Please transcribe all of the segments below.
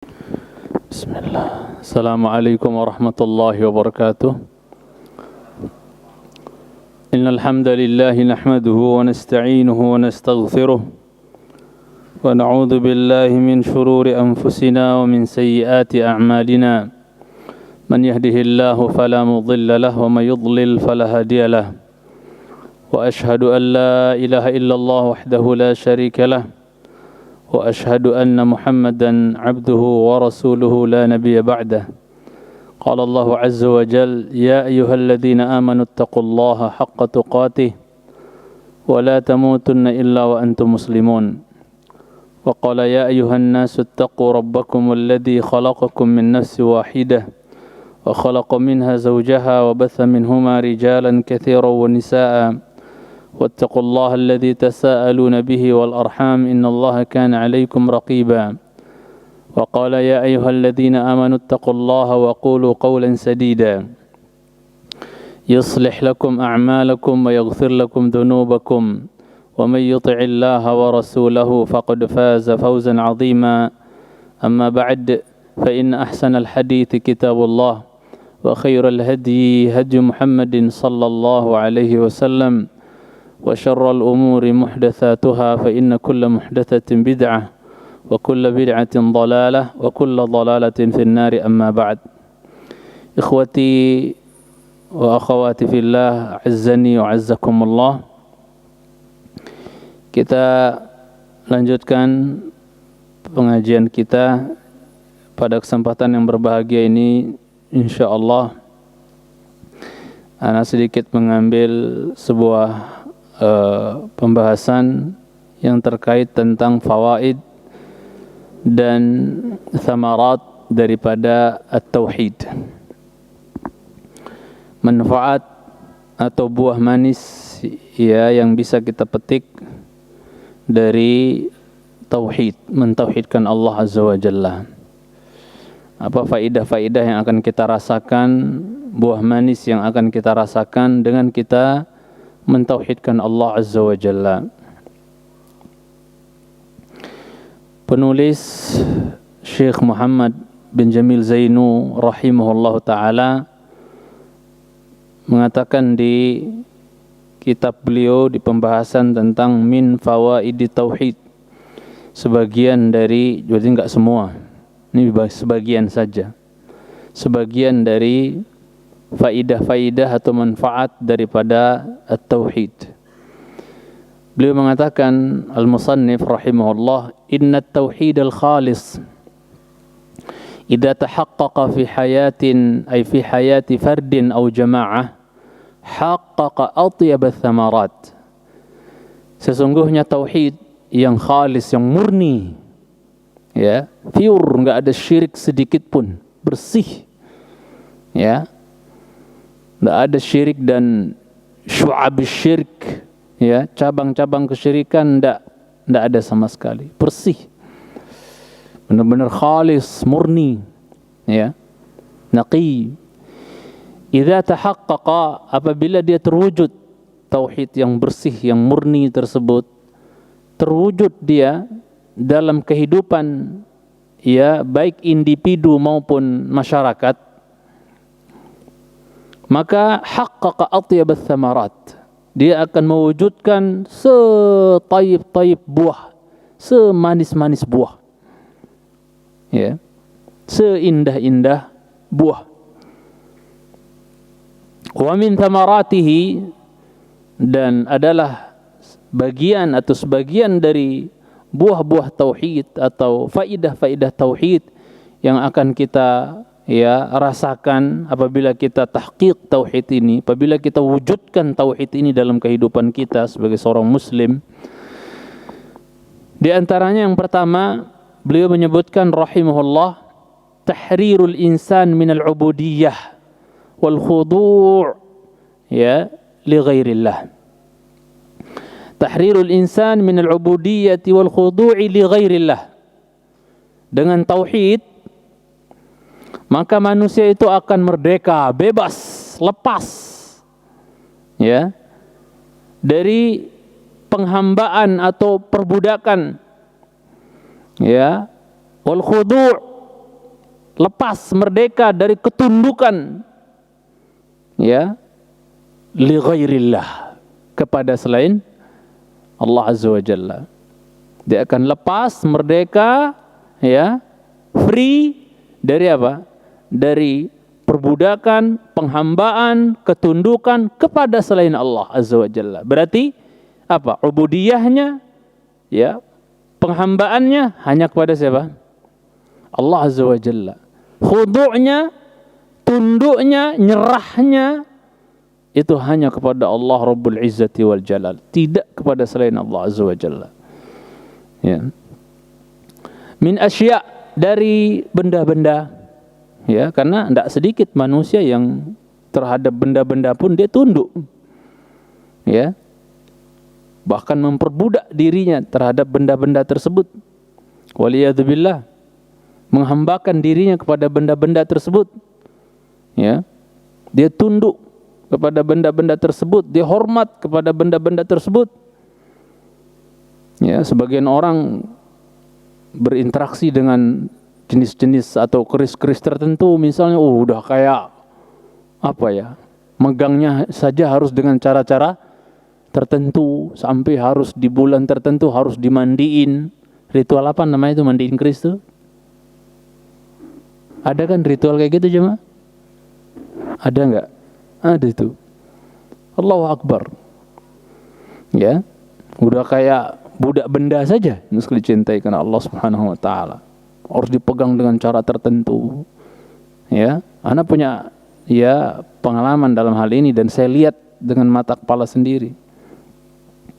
Bismillah. Assalamualaikum warahmatullahi wabarakatuh. Innal hamdalillahi nahmaduhu wa nasta'inuhu wa nastaghfiruh wa na'udzu billahi min shururi anfusina wa min sayyiati a'malina. Man yahdihillahu fala mudilla lahu wa may yudlil fala hadiya lahu. Wa ashhadu an la ilaha illallah wahdahu la syarika lahu. وأشهد أن محمدا عبده ورسوله لا نبي بعده قال الله عز وجل يا أيها الذين آمنوا اتقوا الله حق تقاته ولا تموتن إلا وأنتم مسلمون وقال يا أيها الناس اتقوا ربكم الذي خلقكم من نفس واحدة وخلق منها زوجها وبث منهما رجالا كثيرا ونساء واتقوا الله الذي تساءلون به والأرحام إن الله كان عليكم رقيبا وقال يا أيها الذين آمنوا اتقوا الله وقولوا قولا سديدا يصلح لكم أعمالكم ويغفر لكم ذنوبكم ومن يطع الله ورسوله فقد فاز فوزا عظيما أما بعد فإن أحسن الحديث كتاب الله وخير الهدي هدي محمد صلى الله عليه وسلم وشر الأمور محدثاتها فإن كل محدثة بدعة وكل بدعة ضلالة وكل ضلالة في النار أما بعد إخوتي وأخواتي في الله عزني وعزكم الله. Kita lanjutkan pengajian kita pada kesempatan yang berbahagia ini, insyaallah. Ana sedikit mengambil sebuah pembahasan yang terkait tentang fawaid dan thamarat daripada at-tauhid. Manfaat atau buah manis ya yang bisa kita petik dari tauhid, mentauhidkan Allah Azza wa Jalla. Apa faidah-faidah yang akan kita rasakan, buah manis yang akan kita rasakan dengan kita mentauhidkan Allah Azza wa Jalla. Penulis Syekh Muhammad bin Jamil Zainu rahimahullah ta'ala mengatakan di kitab beliau di pembahasan tentang min fawaidi tauhid, sebagian dari, jadi enggak semua, ini sebagian saja, sebagian dari faidah-faidah atau manfaat daripada at-tauhid. Beliau mengatakan, al-musannif rahimahullah, inna at-tauhid al-khalis idza tahaqqaqa fi hayatin ay fi hayati fardin aw jama'ah haqqaqa atyab ath-thamarat. Sesungguhnya tauhid yang khalis, yang murni, ya, pure, enggak ada syirik sedikit pun, bersih, ya, tidak ada syirik dan syu'ab syirik, ya, cabang-cabang kesyirikan tidak ada sama sekali, bersih, benar-benar khalis, murni, ya, naqi. Idza tahaqqaqa, apabila dia terwujud tauhid yang bersih, yang murni tersebut, terwujud dia dalam kehidupan, ya, baik individu maupun masyarakat, maka haqqaqa atyab ath-thamarat, dia akan mewujudkan setayib-tayib buah, semanis-manis buah, ya, seindah-indah buah. Wa min thamaratihi, dan adalah bagian atau sebagian dari buah-buah tauhid atau faidah-faidah tauhid yang akan kita, ya, rasakan apabila kita tahqiq tauhid ini, apabila kita wujudkan tauhid ini dalam kehidupan kita sebagai seorang muslim. Di antaranya yang pertama, beliau menyebutkan rahimahullah, tahrirul insan minal ubudiyah wal khudu', ya, li ghairillah. Tahrirul insan minal ubudiyyati wal khudu'i li ghairillah. Dengan tauhid, maka manusia itu akan merdeka, bebas, lepas, ya, dari penghambaan atau perbudakan, ya, wal khudu', lepas, merdeka dari ketundukan, ya, li ghairillah, kepada selain Allah Azza wa Jalla. Dia akan lepas, merdeka, ya, free dari apa? Dari perbudakan, penghambaan, ketundukan kepada selain Allah Azza wa Jalla. Berarti apa? Ubudiyahnya, ya, penghambaannya hanya kepada siapa? Allah Azza wa Jalla. Khudu'nya, tunduknya, nyerahnya itu hanya kepada Allah Rabbul Izzati wal Jalal, tidak kepada selain Allah Azza wa Jalla. Ya. Min asya', dari benda-benda, ya, karena tidak sedikit manusia yang terhadap benda-benda pun dia tunduk, ya, bahkan memperbudak dirinya terhadap benda-benda tersebut. Waliyadzubillah, menghambakan dirinya kepada benda-benda tersebut, ya, dia tunduk kepada benda-benda tersebut, dia hormat kepada benda-benda tersebut. Ya, sebagian orang berinteraksi dengan jenis-jenis atau keris-keris tertentu, misalnya, udah kayak apa ya, megangnya saja harus dengan cara-cara tertentu, sampai harus di bulan tertentu harus dimandiin. Ritual apa namanya itu, mandiin keris tuh? Ada kan ritual kayak gitu jemaah? Ada enggak? Ada itu. Allahu Akbar. Ya, udah kayak budak benda saja, mesti dicintai karena Allah Subhanahu wa taala. Harus dipegang dengan cara tertentu. Ya, ana punya, ya, pengalaman dalam hal ini dan saya lihat dengan mata kepala sendiri.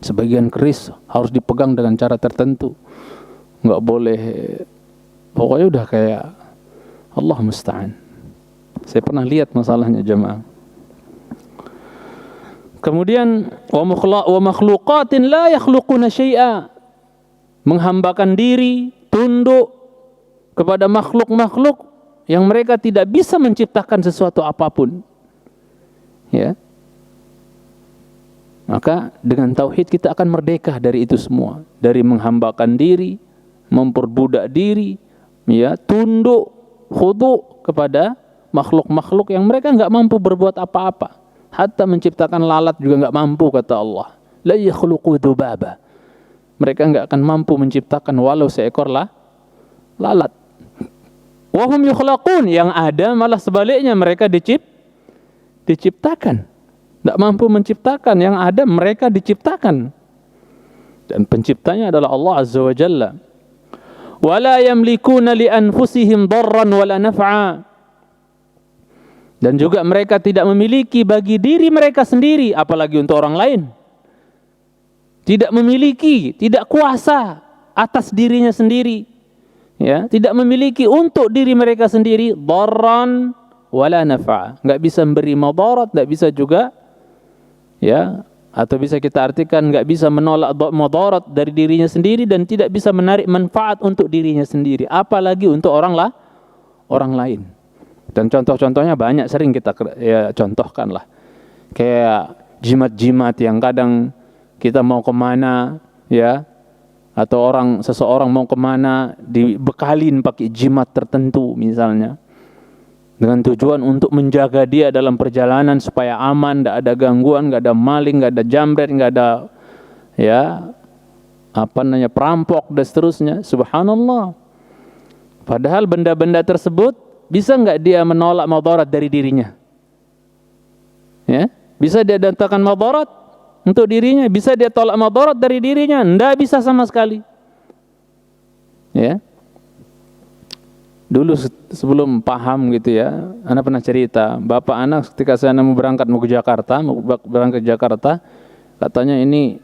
Sebagian keris harus dipegang dengan cara tertentu. Enggak boleh, pokoknya udah kayak Allah musta'an. Saya pernah lihat masalahnya jemaah. Kemudian wa makhluqatin la yakhluquna syai'a, menghambakan diri, tunduk kepada makhluk-makhluk yang mereka tidak bisa menciptakan sesuatu apapun. Ya. Maka dengan tauhid kita akan merdeka dari itu semua, dari menghambakan diri, memperbudak diri, ya, tunduk, khudu kepada makhluk-makhluk yang mereka enggak mampu berbuat apa-apa. Hatta menciptakan lalat juga enggak mampu, kata Allah. La yakhluqu dzubaba. Mereka enggak akan mampu menciptakan walau seekor lalat. Wa hum yukhlaqun, yang ada malah sebaliknya, mereka diciptakan. Enggak mampu menciptakan, yang ada mereka diciptakan. Dan penciptanya adalah Allah Azza wa Jalla. Wa la yamlikuna li anfusihim darran wala naf'a. Dan juga mereka tidak memiliki bagi diri mereka sendiri, apalagi untuk orang lain. Tidak memiliki, tidak kuasa atas dirinya sendiri. Ya, tidak memiliki untuk diri mereka sendiri darran wala naf'a. Enggak bisa memberi madarat, enggak bisa juga, ya, atau bisa kita artikan enggak bisa menolak madarat dari dirinya sendiri dan tidak bisa menarik manfaat untuk dirinya sendiri, apalagi untuk orang lain. Dan contoh-contohnya banyak, sering kita, ya, contohkan lah. Kayak jimat-jimat yang kadang kita mau kemana, ya, atau seseorang mau kemana dibekalin pakai jimat tertentu misalnya, dengan tujuan untuk menjaga dia dalam perjalanan supaya aman, tidak ada gangguan, tidak ada maling, tidak ada jambret, tidak ada, ya, perampok dan seterusnya. Subhanallah. Padahal benda-benda tersebut bisa enggak dia menolak madarat dari dirinya? Ya, bisa dia datangkan madarat untuk dirinya, bisa dia tolak madarat dari dirinya? Enggak bisa sama sekali. Ya. Dulu sebelum paham gitu, ya, anak pernah cerita, bapak anak ketika saya mau berangkat ke Jakarta, katanya ini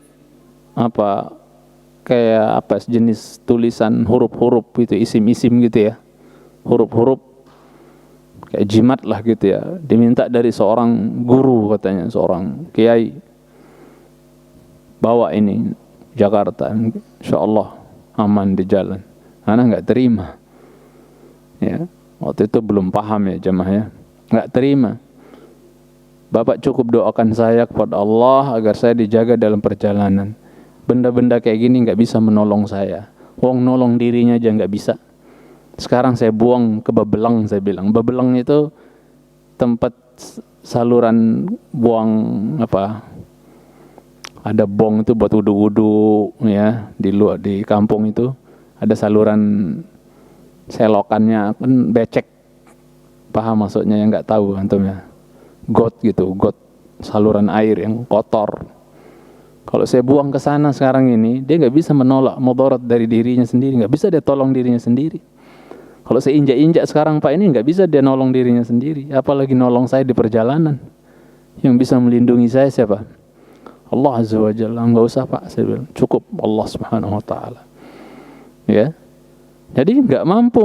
kayak jenis tulisan huruf-huruf gitu, isim-isim gitu, ya. Huruf-huruf kayak jimat lah gitu, ya. Diminta dari seorang guru, katanya seorang kiai, bawa ini Jakarta, insyaallah aman di jalan. Anak enggak terima. Ya, waktu itu belum paham, ya jemaah, ya. Enggak terima. Bapak cukup doakan saya kepada Allah agar saya dijaga dalam perjalanan. Benda-benda kayak gini enggak bisa menolong saya. Wong nolong dirinya aja enggak bisa. Sekarang saya buang ke Babelang, saya bilang. Babelang itu tempat saluran buang apa? Ada bong itu buat wudu-wudu ya, di kampung itu ada saluran selokannya kan becek. Paham maksudnya yang enggak tahu antum ya. Got gitu, got saluran air yang kotor. Kalau saya buang ke sana sekarang ini, dia enggak bisa menolak mudarat dari dirinya sendiri, enggak bisa dia tolong dirinya sendiri. Kalau saya injak-injak sekarang Pak ini nggak bisa dia nolong dirinya sendiri, apalagi nolong saya di perjalanan. Yang bisa melindungi saya siapa? Allah Azza wa Jalla. Nggak usah Pak, saya bilang cukup Allah Subhanahu Wa Taala. Ya, jadi nggak mampu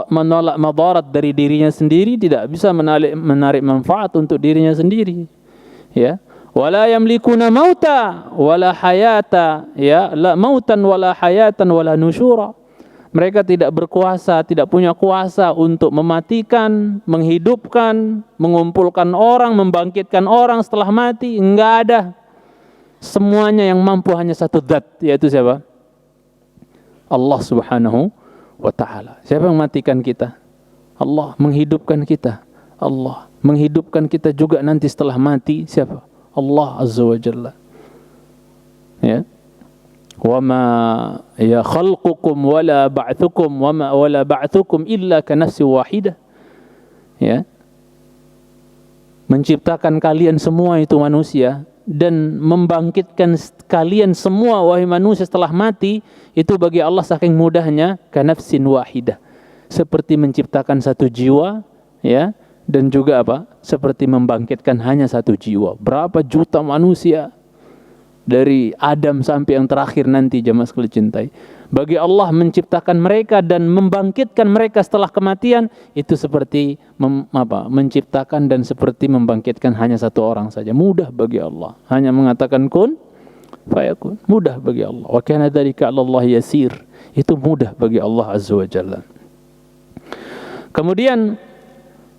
menolak madarat dari dirinya sendiri, tidak bisa menarik manfaat untuk dirinya sendiri. Ya, wala yamlikuna mauta wala hayata, ya, la mautan wala hayatan wala nusyura. Mereka tidak berkuasa, tidak punya kuasa untuk mematikan, menghidupkan, mengumpulkan orang, membangkitkan orang setelah mati. Enggak ada. Semuanya yang mampu hanya satu zat, yaitu siapa? Allah Subhanahu wa Ta'ala. Siapa yang mematikan kita? Allah. Menghidupkan kita? Allah. Menghidupkan kita juga nanti setelah mati? Siapa? Allah Azza wa Jalla. Ya. وَمَا يَا خَلْقُكُمْ وَلَا بَعْثُكُمْ وَلَا بَعْثُكُمْ إِلَّا كَنَفْسٍ وَاحِدَةٍ. Ya. Menciptakan kalian semua itu manusia dan membangkitkan kalian semua wahai manusia setelah mati itu bagi Allah saking mudahnya, kanafsin wahidah. Seperti menciptakan satu jiwa, ya, dan juga apa? Seperti membangkitkan hanya satu jiwa. Berapa juta manusia dari Adam sampai yang terakhir nanti, jemaah sekalian cintai. Bagi Allah menciptakan mereka dan membangkitkan mereka setelah kematian itu seperti menciptakan dan seperti membangkitkan hanya satu orang saja. Mudah bagi Allah. Hanya mengatakan kun fayakun. Mudah bagi Allah. Wa kana dzalika 'ala Allah yasir. Itu mudah bagi Allah Azza wa Jalla. Kemudian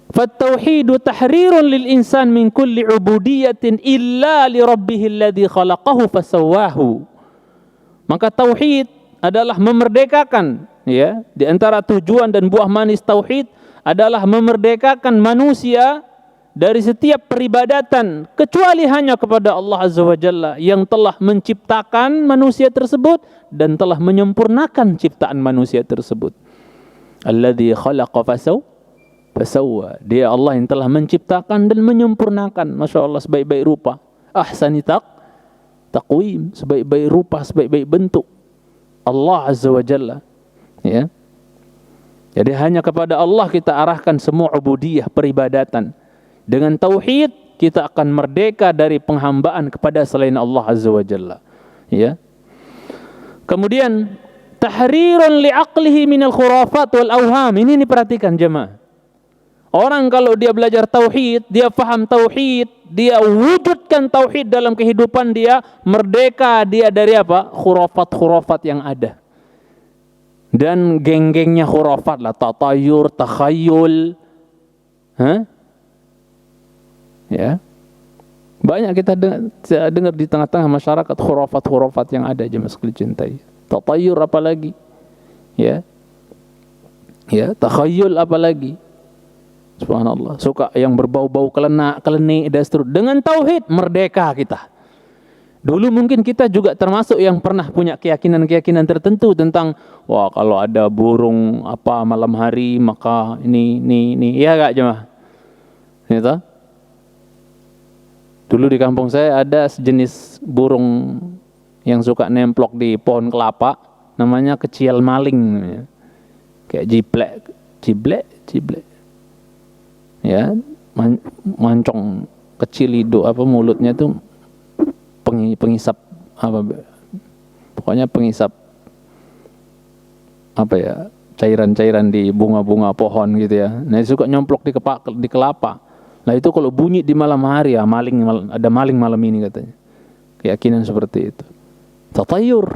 فالتوحيد تحرير للإنسان من كل عبودية إلا لربه الذي خلقه فسواه. Maka tauhid adalah memerdekakan, ya, di antara tujuan dan buah manis tauhid adalah memerdekakan manusia dari setiap peribadatan kecuali hanya kepada Allah Azza wa Jalla yang telah menciptakan manusia tersebut dan telah menyempurnakan ciptaan manusia tersebut. Alladzi khalaqa fasawwa. Dia Allah yang telah menciptakan dan menyempurnakan, Masya Allah, sebaik-baik rupa. Ahsani taqwim, sebaik-baik rupa, sebaik-baik bentuk. Allah Azza wa Jalla. Ya. Jadi hanya kepada Allah kita arahkan semua ubudiyah, peribadatan. Dengan tauhid kita akan merdeka dari penghambaan kepada selain Allah Azza wa Jalla. Ya. Kemudian tahrirun li'aqlihi minal khurafat wal awham. Ini diperhatikan jemaah. Orang kalau dia belajar tauhid, dia faham tauhid, dia wujudkan tauhid dalam kehidupan dia, merdeka dia dari apa? Khurafat-khurafat yang ada. Dan geng-gengnya khurafat lah, tatayur, takhayul. Ya. Banyak kita dengar di tengah-tengah masyarakat khurafat-khurafat yang ada, jemaah sekalian cintai. Tatayur apalagi? Ya. Ya, takhayul apalagi? Subhanallah, suka yang berbau-bau kelenik dan seterusnya. Dengan tauhid merdeka kita. Dulu mungkin kita juga termasuk yang pernah punya keyakinan-keyakinan tertentu tentang wah kalau ada burung apa malam hari maka ini. Iya enggak jemaah? Gitu. Dulu di kampung saya ada sejenis burung yang suka nemplok di pohon kelapa, namanya kecial maling namanya. Kayak jiblek. Ya, mancong kecil hidung apa mulutnya tuh pengisap apa, pokoknya pengisap apa ya, cairan-cairan di bunga-bunga pohon gitu ya. Nah suka nyomplok di kelapa. Nah itu kalau bunyi di malam hari ya ada maling malam ini katanya. Keyakinan seperti itu. Tatayur,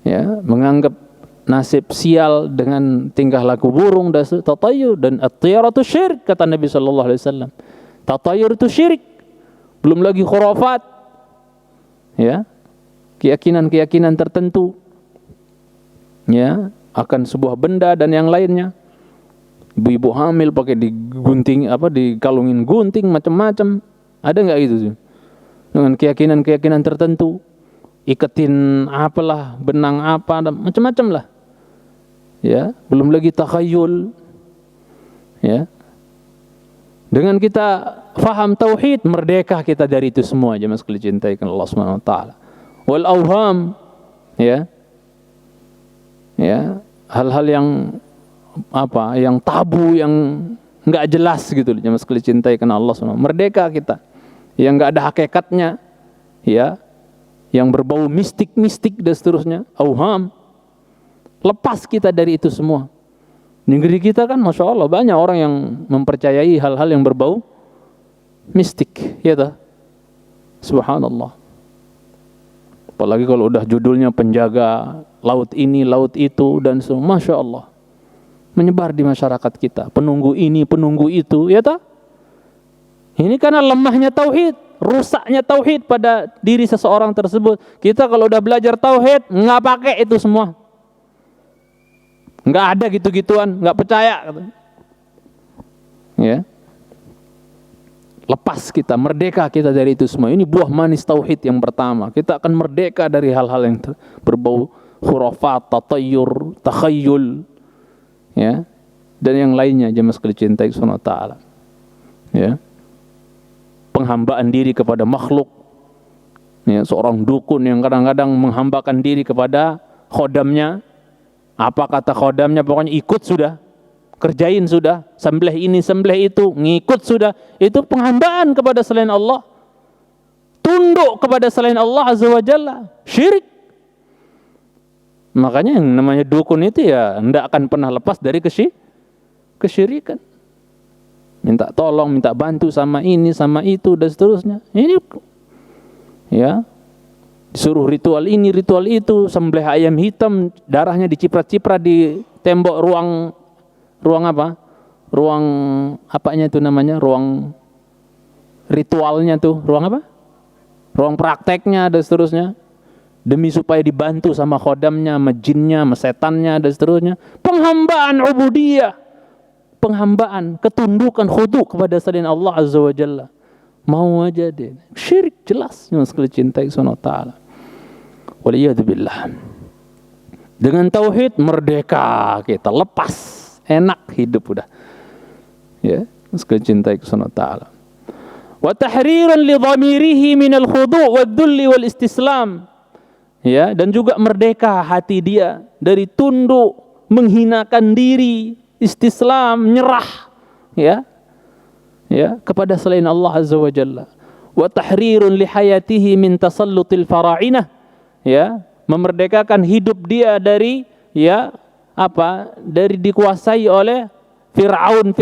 ya, menganggap nasib sial dengan tingkah laku burung, tatayur. Dan at-tiyaratu syirik, kata Nabi sallallahu alaihi wasallam. Tatayur itu syirik. Belum lagi khurafat. Ya. Keyakinan-keyakinan tertentu. Ya, akan sebuah benda dan yang lainnya. Ibu-ibu hamil pakai digunting dikalungin gunting macam-macam. Ada nggak gitu sih? Dengan keyakinan-keyakinan tertentu, iketin apalah, benang apa, macam-macam lah. Ya, belum lagi takhayul. Ya. Dengan kita faham tauhid, merdeka kita dari itu semua, jemaah sekalian cintai Allah Subhanahu wa taala. Wal auham, ya. Ya, hal-hal yang yang tabu, yang enggak jelas gitu, jemaah sekalian cintai Allah Subhanahu wa taala. Merdeka kita. Yang enggak ada hakikatnya, ya. Yang berbau mistik-mistik dan seterusnya, auham. Lepas kita dari itu semua. Negeri kita kan Masya Allah banyak orang yang mempercayai hal-hal yang berbau mistik, ya tak? Subhanallah. Apalagi kalau udah judulnya penjaga laut ini, laut itu, dan semua, Masya Allah. Menyebar di masyarakat kita, penunggu ini, penunggu itu, ya tak? Ini karena lemahnya tauhid, rusaknya tauhid pada diri seseorang tersebut. Kita kalau udah belajar tauhid, nggak pakai itu semua. Nggak ada gitu-gituan, nggak percaya. Ya, lepas kita, merdeka kita dari itu semua. Ini buah manis tauhid yang pertama. Kita akan merdeka dari hal-hal yang berbau khurafat, tatayyur, takhayyul, ya, dan yang lainnya. Jemaah sekalian cintai Subhanahu wa taala. Ya, penghambaan diri kepada makhluk. Ya, seorang dukun yang kadang-kadang menghambakan diri kepada khodamnya. Apa kata khodamnya, pokoknya ikut sudah, kerjain sudah, sembelih ini, sembelih itu, ngikut sudah. Itu penghambaan kepada selain Allah, tunduk kepada selain Allah Azza wa Jalla, syirik. Makanya yang namanya dukun itu ya tidak akan pernah lepas dari kesyirikan. Minta tolong, minta bantu sama ini, sama itu, dan seterusnya. Ini ya, disuruh ritual ini, ritual itu, sembelih ayam hitam, darahnya diciprat-ciprat di tembok ruang apa? Ruang apanya itu namanya? Ruang ritualnya tuh, ruang apa? Ruang prakteknya dan seterusnya. Demi supaya dibantu sama khodamnya, sama jinnya, sama setannya dan seterusnya. Penghambaan ubudiyah. Penghambaan, ketundukan, khudu kepada selain Allah Azza wa Jalla. Mau aja dia. Syirik jelas, yang sekalian cintai Subhanahu wa taala. Waliyadzubillah. Dengan tauhid merdeka kita, lepas, enak hidup udah. Ya, sekalian cintai Subhanahu wa taala. Wa tahriran li dhamirihi min al-khudu' wad-dhulli wal istislam. Ya, dan juga merdeka hati dia dari tunduk, menghinakan diri, istislam, nyerah, ya. Ya, kepada selain Allah Azza wa Jalla. Wa tahrirun li hayatihi min tasallutil fara'inah. Ya, memerdekakan hidup dia dari dari dikuasai oleh Fir'aun.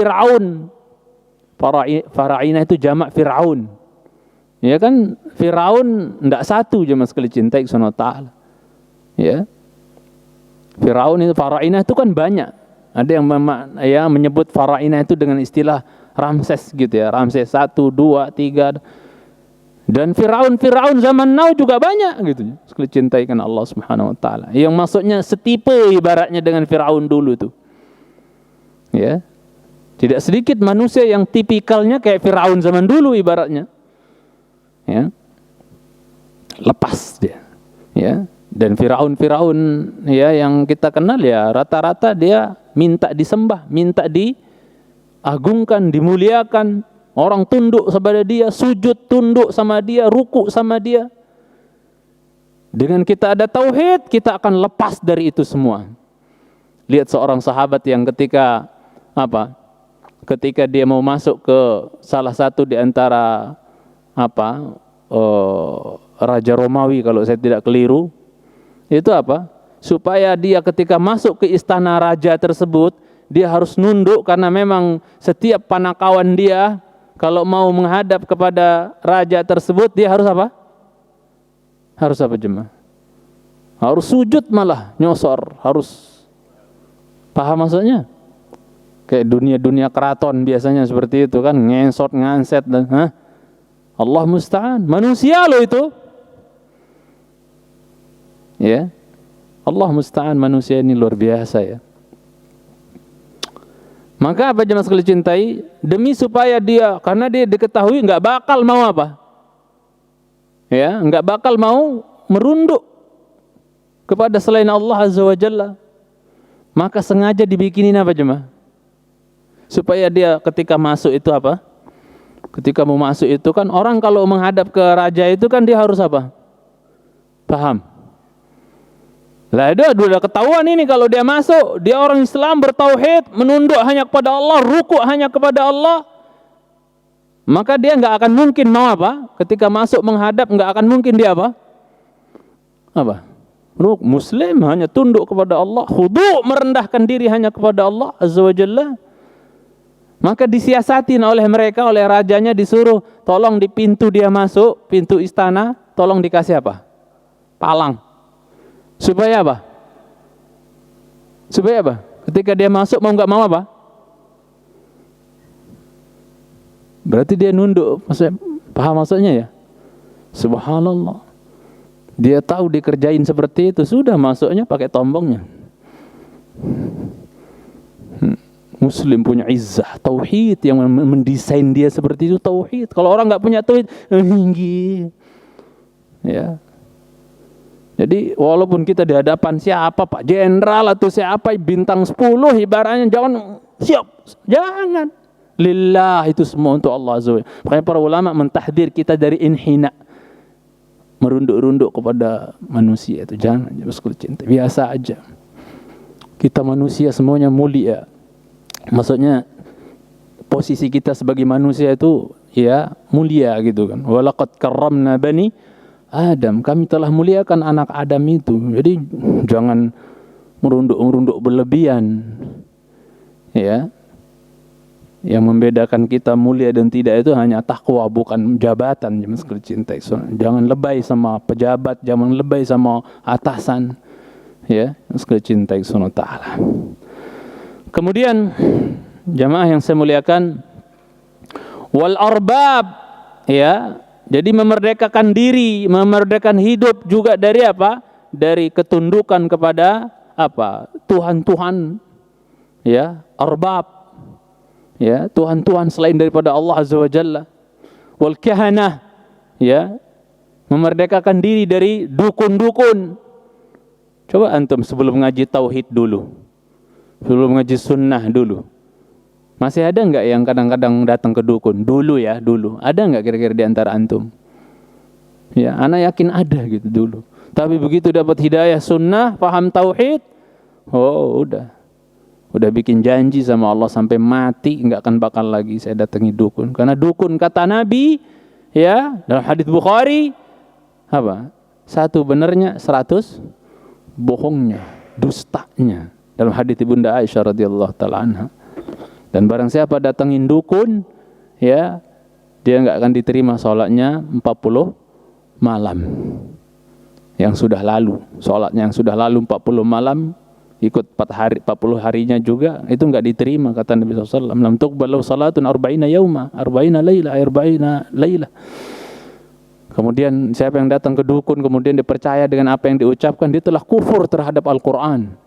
Fara'inah itu jamak Fir'aun. Ya kan, Fir'aun enggak satu, jemaah sekalian cintai Subhanahu wa taala. Ya. Fir'aun itu, Fara'inah itu kan banyak. Ada yang menyebut Fara'inah itu dengan istilah Ramses gitu ya. Ramses 1, 2, 3. Dan Fir'aun zaman now juga banyak gitu. Sekali cintai kan Allah Subhanahu wa taala. Yang maksudnya setipe ibaratnya dengan Fir'aun dulu tuh. Ya. Tidak sedikit manusia yang tipikalnya kayak Fir'aun zaman dulu ibaratnya. Ya. Lepas dia. Ya. Dan Fir'aun ya yang kita kenal ya rata-rata dia minta disembah, minta diagungkan, dimuliakan. Orang tunduk kepada dia, sujud tunduk sama dia, ruku sama dia. Dengan kita ada tauhid, kita akan lepas dari itu semua. Lihat seorang sahabat yang ketika dia mau masuk ke salah satu di antara raja Romawi kalau saya tidak keliru, itu supaya dia ketika masuk ke istana raja tersebut, dia harus nunduk karena memang setiap panakawan dia kalau mau menghadap kepada raja tersebut, dia harus apa? Harus apa jemaah? Harus sujud malah, nyosor, harus. Paham maksudnya? Kayak dunia keraton biasanya seperti itu kan, ngensot, nganset dan Allah musta'an. Manusia loh itu. Ya. Allah musta'an, manusia ini luar biasa ya. Maka apa jemaah sekalian cintai, demi supaya dia, karena dia diketahui nggak bakal mau apa, ya, nggak bakal mau merunduk kepada selain Allah Azza wa Jalla, maka sengaja dibikinin apa jemaah, supaya dia ketika masuk itu apa, ketika mau masuk itu kan orang kalau menghadap ke raja itu kan dia harus apa, paham. Lah itu udah ketahuan ini kalau dia masuk, dia orang Islam bertauhid, menunduk hanya kepada Allah, rukuk hanya kepada Allah, maka dia nggak akan mungkin mau apa, ketika masuk menghadap nggak akan mungkin dia apa, Muslim hanya tunduk kepada Allah, khudu, merendahkan diri hanya kepada Allah Azza wa Jalla. Maka disiasatin oleh mereka, oleh rajanya disuruh, tolong di pintu dia masuk, pintu istana, tolong dikasih apa, palang. Supaya apa? Supaya apa? Ketika dia masuk mau nggak mau apa? Berarti dia nunduk, maksudnya, paham maksudnya ya? Subhanallah. Dia tahu dikerjain seperti itu, sudah masuknya pakai tombongnya. Muslim punya izzah, tauhid, yang mendesain dia seperti itu tauhid. Kalau orang nggak punya tauhid, tinggi, ya. Jadi walaupun kita di hadapan siapa Pak Jenderal atau siapa bintang 10 ibaratnya, jangan jangan. Lillah, itu semua untuk Allah Azza wa Jalla. Makanya para ulama mentahdir kita dari inhina, merunduk-runduk kepada manusia itu jangan, cinta biasa aja. Kita manusia semuanya mulia. Maksudnya posisi kita sebagai manusia itu ya mulia gitu kan. Walaqad karramna bani Adam, kami telah muliakan anak Adam itu. Jadi jangan merunduk-merunduk berlebihan. Ya. Yang membedakan kita mulia dan tidak itu hanya takwa, bukan jabatan. Jangan lebay sama pejabat, jangan lebay sama atasan. Ya, sekalian cinta Subhanahu wa taala. Kemudian jamaah yang saya muliakan, wal arbab, ya. Jadi memerdekakan diri, memerdekakan hidup juga dari apa? Dari ketundukan kepada apa? Tuhan-tuhan, ya, arbab, ya, Tuhan-Tuhan selain daripada Allah Azza wa Jalla. Wal kahanah, ya, memerdekakan diri dari dukun-dukun. Coba antum sebelum ngaji tauhid dulu, sebelum ngaji sunnah dulu, masih ada nggak yang kadang-kadang datang ke dukun? Dulu ya, dulu. Ada nggak kira-kira di antara antum? Ya, anak yakin ada gitu dulu. Tapi begitu dapat hidayah sunnah, paham tauhid, oh udah bikin janji sama Allah sampai mati nggak akan bakal lagi saya datangi dukun. Karena dukun kata Nabi, ya, dalam hadis Bukhari, apa? 1 benernya, 100 bohongnya, dustanya. Dalam hadis Ibunda Aisyah radhiyallahu taala anha. Dan barang siapa datangin dukun, ya, dia nggak akan diterima sholatnya 40 malam yang sudah lalu. Sholatnya yang sudah lalu 40 malam, ikut 40 harinya juga, itu nggak diterima kata Nabi SAW. Lam tuqbalu salatun 40 yauma, 40 laila. Kemudian siapa yang datang ke dukun, kemudian dipercaya dengan apa yang diucapkan, dia telah kufur terhadap Al-Quran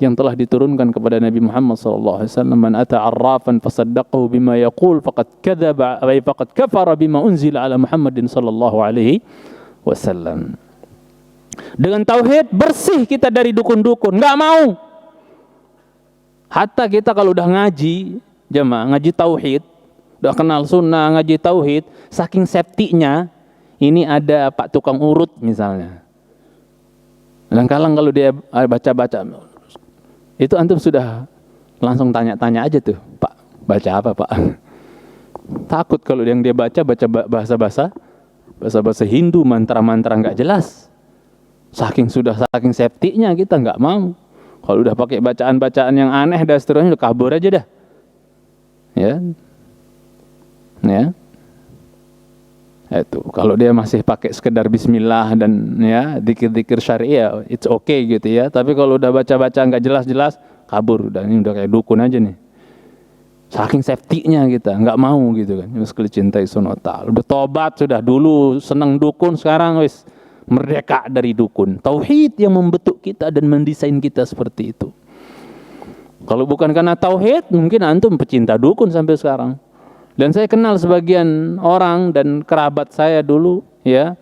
yang telah diturunkan kepada Nabi Muhammad sallallahu alaihi wasallam. Man ata 'arrafan fasaddaqahu bima yaqul faqad kadzaba wa faqad kafara bima unzila ala Muhammadin sallallahu alaihi wasallam. Dengan tauhid bersih kita dari dukun-dukun, enggak mau. Hatta kita kalau udah ngaji, jemaah, ngaji tauhid, udah kenal sunnah, ngaji tauhid, saking septinya, ini ada Pak tukang urut misalnya. Kadang-kadang kalau dia baca-baca, itu antum sudah langsung tanya-tanya aja tuh, Pak, baca apa Pak? Takut kalau yang dia baca bahasa-bahasa Hindu, mantra-mantra nggak jelas. Saking septiknya kita nggak mau. Kalau udah pakai bacaan-bacaan yang aneh dan seterusnya, udah kabur aja dah. Ya. Itu kalau dia masih pakai sekedar bismillah dan ya zikir-zikir syariah, it's okay gitu ya. Tapi kalau udah baca-baca nggak jelas-jelas, kabur udah, ini udah kayak dukun aja nih. Saking safety-nya kita nggak mau gitu kan. Sekali cintai Subhanahu wa taala. Udah tobat sudah, dulu seneng dukun, sekarang wis merdeka dari dukun. Tauhid yang membentuk kita dan mendesain kita seperti itu. Kalau bukan karena tauhid, mungkin antum pecinta dukun sampai sekarang. Dan saya kenal sebagian orang dan kerabat saya dulu, ya,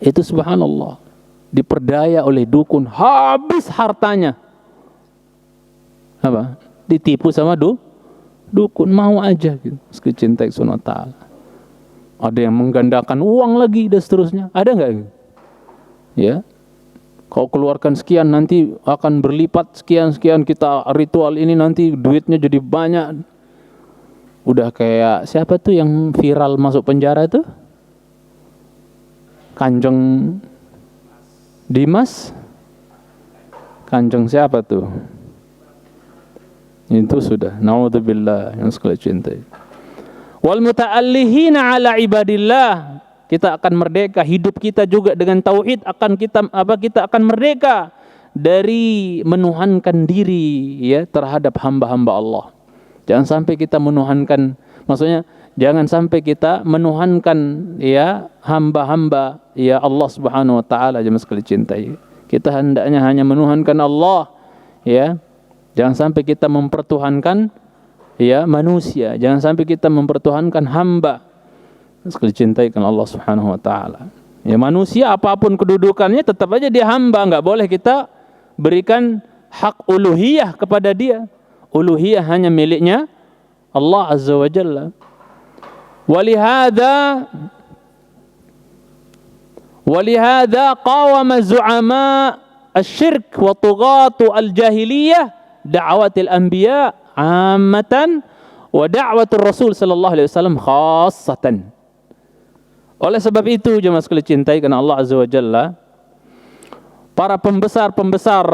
itu subhanallah, diperdaya oleh dukun, habis hartanya. Apa? Ditipu sama dukun, mau aja gitu. Cintai Subhanahu wa ta'ala. Ada yang menggandakan uang lagi dan seterusnya. Ada enggak gitu? Ya. Kau keluarkan sekian nanti akan berlipat sekian kita ritual ini nanti duitnya jadi banyak. Udah kayak siapa tuh yang viral masuk penjara tuh? Kanjeng Dimas? Kanjeng siapa tuh? Itu sudah, naudzubillah, yang sekali cintai. Wal muta'allihina ala ibadillah, kita akan merdeka, hidup kita juga dengan tauhid kita akan merdeka dari menuhankan diri, ya, terhadap hamba-hamba Allah. Jangan sampai kita menuhankan, maksudnya jangan sampai kita menuhankan, ya, hamba-hamba, ya, Allah Subhanahu wa taala, jemaah sekali cintai. Kita hendaknya hanya menuhankan Allah, ya. Jangan sampai kita mempertuhankan, ya, manusia. Jangan sampai kita mempertuhankan hamba. Sekali cintai kan Allah Subhanahu wa taala. Ya, manusia apapun kedudukannya tetap aja dia hamba, enggak boleh kita berikan hak uluhiyah kepada dia. Uluhiyah hanya miliknya Allah Azza wa Jalla. Walihada qawama zu'ama asy-syirk wa tughatu al-jahiliyah da'watil anbiya ammatan wa da'watur rasul sallallahu alaihi wasallam khassatan. Oleh sebab itu jemaah sekalian cintai karena Allah Azza wa Jalla, para pembesar-pembesar,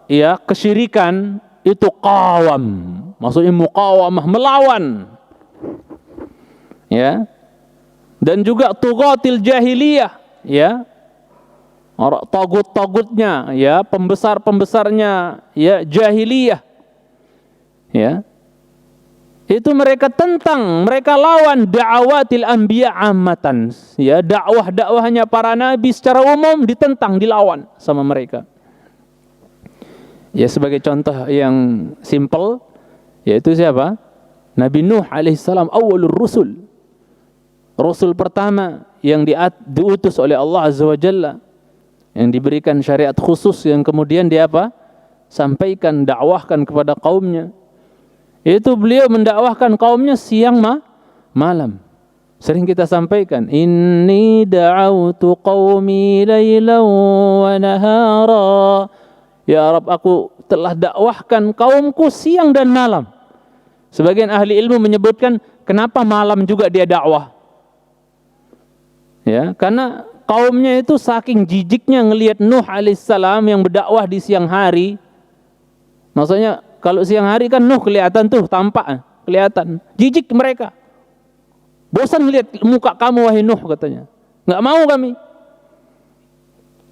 ya, kesyirikan itu qawam, maksudnya muqawamah, melawan, ya, dan juga tughatil jahiliyah, ya, orang tagut-tagutnya, ya, pembesar-pembesarnya, ya, jahiliyah, ya, itu mereka tentang, mereka lawan da'awatil anbiya ammatan, ya, dakwahnya para nabi secara umum ditentang, dilawan sama mereka. Ya, sebagai contoh yang simple, yaitu siapa? Nabi Nuh alaihissalam, awwalur rusul, rasul pertama yang diutus oleh Allah Azza wa Jalla, yang diberikan syariat khusus yang kemudian dia apa? Sampaikan, dakwahkan kepada kaumnya. Itu beliau mendakwahkan kaumnya siang malam. Sering kita sampaikan, inni da'autu qaumi lailan wa nahara. Ya Rabb, aku telah dakwahkan kaumku siang dan malam. Sebagian ahli ilmu menyebutkan, kenapa malam juga dia dakwah? Ya, karena kaumnya itu saking jijiknya ngelihat Nuh alaihissalam yang berdakwah di siang hari. Maksudnya kalau siang hari kan Nuh kelihatan tuh, tampak, kelihatan. Jijik mereka. Bosan melihat muka kamu wahai Nuh, katanya. Enggak mau kami.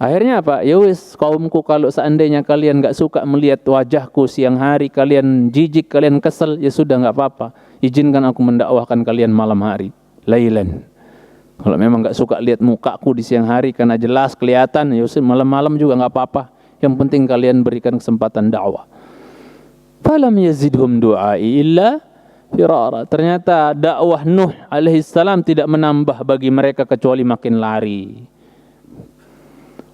Akhirnya apa? Ya wis, kaumku, kalau seandainya kalian enggak suka melihat wajahku siang hari, kalian jijik, kalian kesel, ya sudah, enggak apa-apa. Izinkan aku mendakwahkan kalian malam hari, lailan. Kalau memang enggak suka lihat mukaku di siang hari karena jelas kelihatan, ya malam-malam juga enggak apa-apa. Yang penting kalian berikan kesempatan dakwah. Falam yazidhum du'ai illa firara. Ternyata dakwah Nuh alaihissalam tidak menambah bagi mereka kecuali makin lari.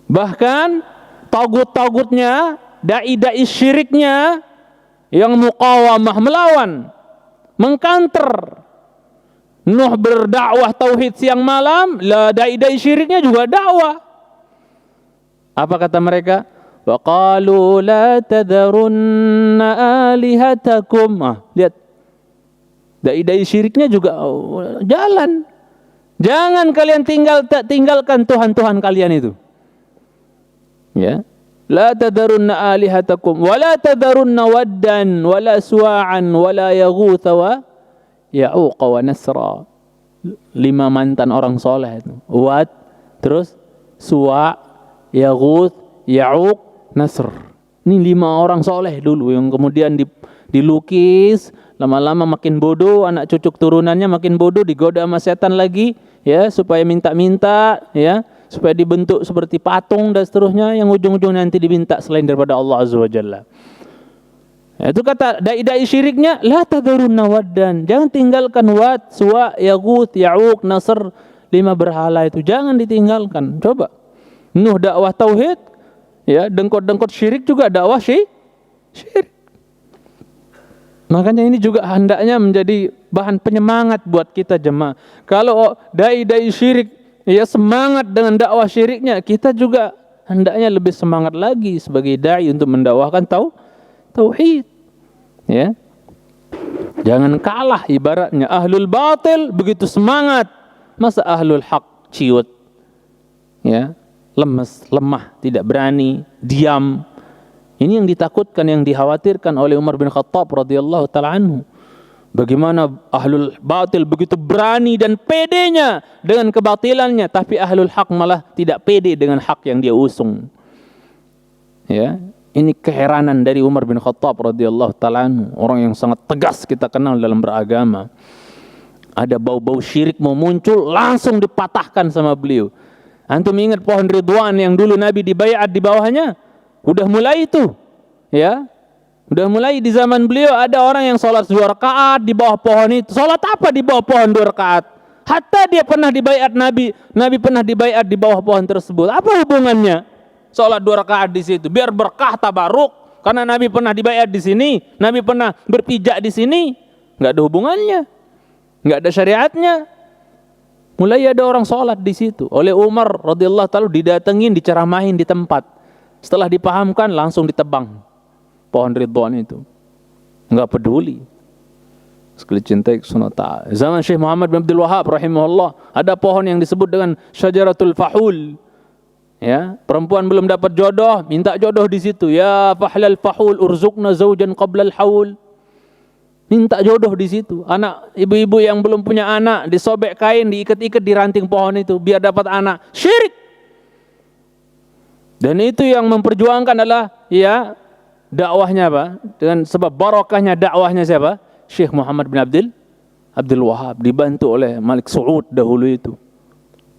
Bahkan tagut-tagutnya, dai-dai syiriknya yang muqawamah, melawan, mengkanter. Nuh berdakwah tauhid siang malam, lah dai-dai syiriknya juga dakwah. Apa kata mereka? Wa qalu la tadharunna alihatakum. Lihat. Dai-dai syiriknya juga jalan. Jangan kalian tinggalkan Tuhan-Tuhan kalian itu. Ya. La tadharunna alihatakum wa la tadharunna waddan wa la suwa'an wa la yaghutha wa ya'uq wa nasra. 5 mantan orang soleh itu. Wad, terus Suwa, Yaghuth, Ya'uq, Nasr. Ini 5 orang soleh dulu yang kemudian dilukis, Lama-lama makin bodoh, anak cucu turunannya makin bodoh, digoda sama setan lagi, ya, supaya minta-minta, ya, supaya dibentuk seperti patung dan seterusnya, yang ujung-ujung nanti diminta selain daripada Allah Azza wa Jalla. Ya, itu kata dai-dai syiriknya, la tadharunna waddan, jangan tinggalkan Wad, Suwa, Yaghut, Ya'uq, Nasr, 5 berhala itu, jangan ditinggalkan. Coba Nuh dakwah tauhid, ya, dengkot-dengkot syirik juga dakwah syirik. Makanya ini juga hendaknya menjadi bahan penyemangat buat kita jemaah. Kalau dai-dai syirik ya semangat dengan dakwah syiriknya, kita juga hendaknya lebih semangat lagi sebagai dai untuk mendakwahkan tauhid. Ya. Jangan kalah, ibaratnya ahlul batil begitu semangat, masa ahlul haq ciut. Ya, lemes, lemah, tidak berani, diam. Ini yang ditakutkan, yang dikhawatirkan oleh Umar bin Khattab radhiyallahu taala anhu. Bagaimana ahlul batil begitu berani dan pedenya dengan kebatilannya, tapi ahlul haq malah tidak pede dengan hak yang dia usung. Ya, ini keheranan dari Umar bin Khattab radhiyallahu taala anhu, orang yang sangat tegas kita kenal dalam beragama. Ada bau-bau syirik mau muncul, langsung dipatahkan sama beliau. Antum ingat pohon Ridwan yang dulu Nabi dibaiat di bawahnya? Udah mulai itu, ya. Udah mulai di zaman beliau ada orang yang sholat 2 rakaat di bawah pohon itu. Sholat apa di bawah pohon 2 rakaat? Hatta dia pernah dibaiat Nabi pernah dibaiat di bawah pohon tersebut. Apa hubungannya? Sholat 2 rakaat di situ biar berkah tabaruk. Karena Nabi pernah dibaiat di sini, Nabi pernah berpijak di sini. Nggak ada hubungannya, nggak ada syariatnya. Mulai ada orang sholat di situ. Oleh Umar radhiyallahu taala didatengin, diceramahin di tempat. Setelah dipahamkan langsung ditebang pohon Ridwan itu. Enggak peduli. Sekali cintai sunnah ta'ala. Zaman Syekh Muhammad bin Abdul Wahhab rahimahullah, ada pohon yang disebut dengan Syajaratul Fahul. Ya, perempuan belum dapat jodoh, minta jodoh di situ. Ya fahlal fahul urzuqna zaujan qabla al-haul. Minta jodoh di situ. Anak ibu-ibu yang belum punya anak disobek kain, diikat-ikat di ranting pohon itu biar dapat anak. Syirik. Dan itu yang memperjuangkan adalah ya dakwahnya apa? Dengan sebab barokahnya dakwahnya siapa? Syekh Muhammad bin Abdul Wahhab, dibantu oleh Malik Saud dahulu itu.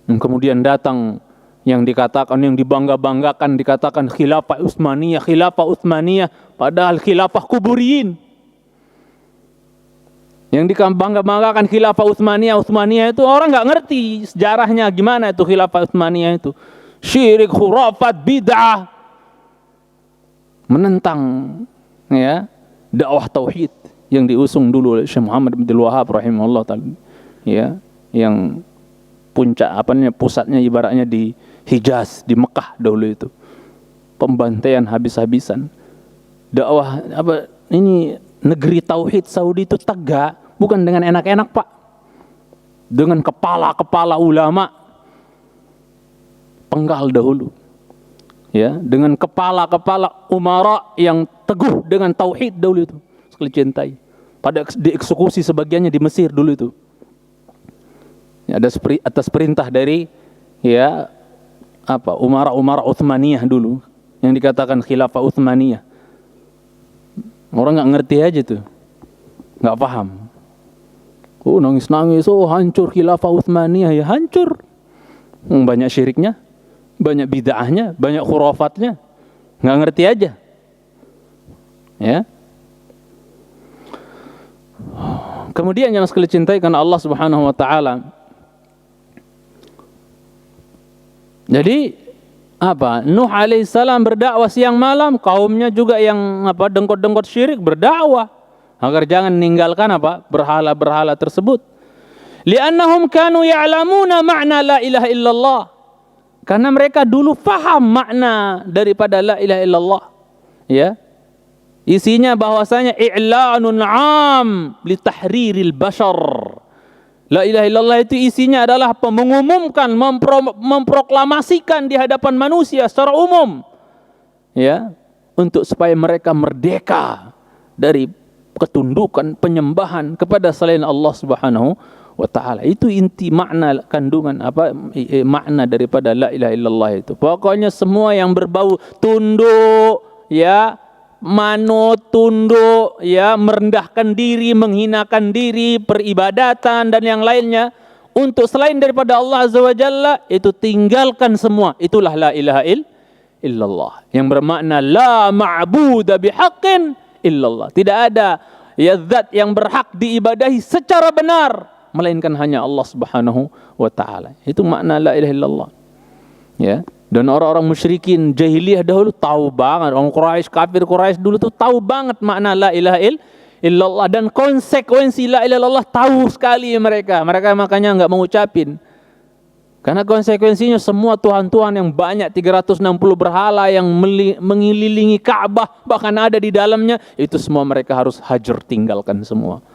Dan kemudian datang yang dikatakan, yang dibangga-banggakan, dikatakan khilafah Utsmaniyah, padahal khilafah kuburiyin. Yang dibangga-banggakan khilafah Utsmaniyah itu orang nggak ngerti sejarahnya gimana itu khilafah Utsmaniyah itu. Syirik, khurafat, bid'ah, menentang ya dakwah tauhid yang diusung dulu oleh Syekh Muhammad bin Abdul Wahhab rahimahullah taala, ya, yang pusatnya ibaratnya di Hijaz, di Mekah dahulu itu. Pembantaian habis-habisan. Dakwah ini negeri tauhid Saudi itu tegak bukan dengan enak-enak, Pak. Dengan kepala-kepala ulama penggal dahulu, ya, dengan kepala-kepala umara yang teguh dengan tauhid dahulu itu, sekali cintai. Pada dieksekusi sebagiannya di Mesir dulu itu, ya, ada atas perintah dari ya umara Utsmaniyah dulu, yang dikatakan khilafah Utsmaniyah. Orang nggak ngerti aja tuh, nggak paham. Oh nangis-nangis, oh hancur khilafah Utsmaniyah, ya hancur. Banyak syiriknya, banyak bid'ahnya, banyak khurafatnya, nggak ngerti aja, ya. Kemudian yang sekali cintai karena Allah Subhanahu Wa Taala. Jadi Nuh alaihissalam berdakwah siang malam, kaumnya juga yang dengkot-dengkot syirik berdakwah agar jangan meninggalkan berhala-berhala tersebut. Li'annahum kanu ya'lamuna ma'na la ilaha illallah. Karena mereka dulu faham makna daripada la ilaha illallah. Ya. Isinya bahwasanya i'lanun 'am li tahriril bashar. La ilaha illallah itu isinya adalah mengumumkan, memproklamasikan di hadapan manusia secara umum. Ya, untuk supaya mereka merdeka dari ketundukan penyembahan kepada selain Allah Subhanahu wa taala. Itu inti makna kandungan makna daripada la ilaha illallah itu. Pokoknya semua yang berbau tunduk, ya, manut, tunduk, ya, merendahkan diri, menghinakan diri, peribadatan dan yang lainnya untuk selain daripada Allah Azza wa Jalla, itu tinggalkan semua. Itulah la ilaha illallah, yang bermakna la ma'budu bihaqqin illallah. Tidak ada ya zat yang berhak diibadahi secara benar melainkan hanya Allah Subhanahu wa taala. Itu makna la ilaha illallah. Ya. Dan orang-orang musyrikin jahiliyah dahulu tahu banget, orang Quraisy, kafir Quraisy dulu tuh tahu banget makna la ilaha illallah, dan konsekuensi la ilaha illallah tahu sekali mereka. Mereka makanya enggak mau ucapin. Karena konsekuensinya semua tuhan-tuhan yang banyak, 360 berhala yang mengelilingi Ka'bah, bahkan ada di dalamnya, itu semua mereka harus hajar, tinggalkan semua.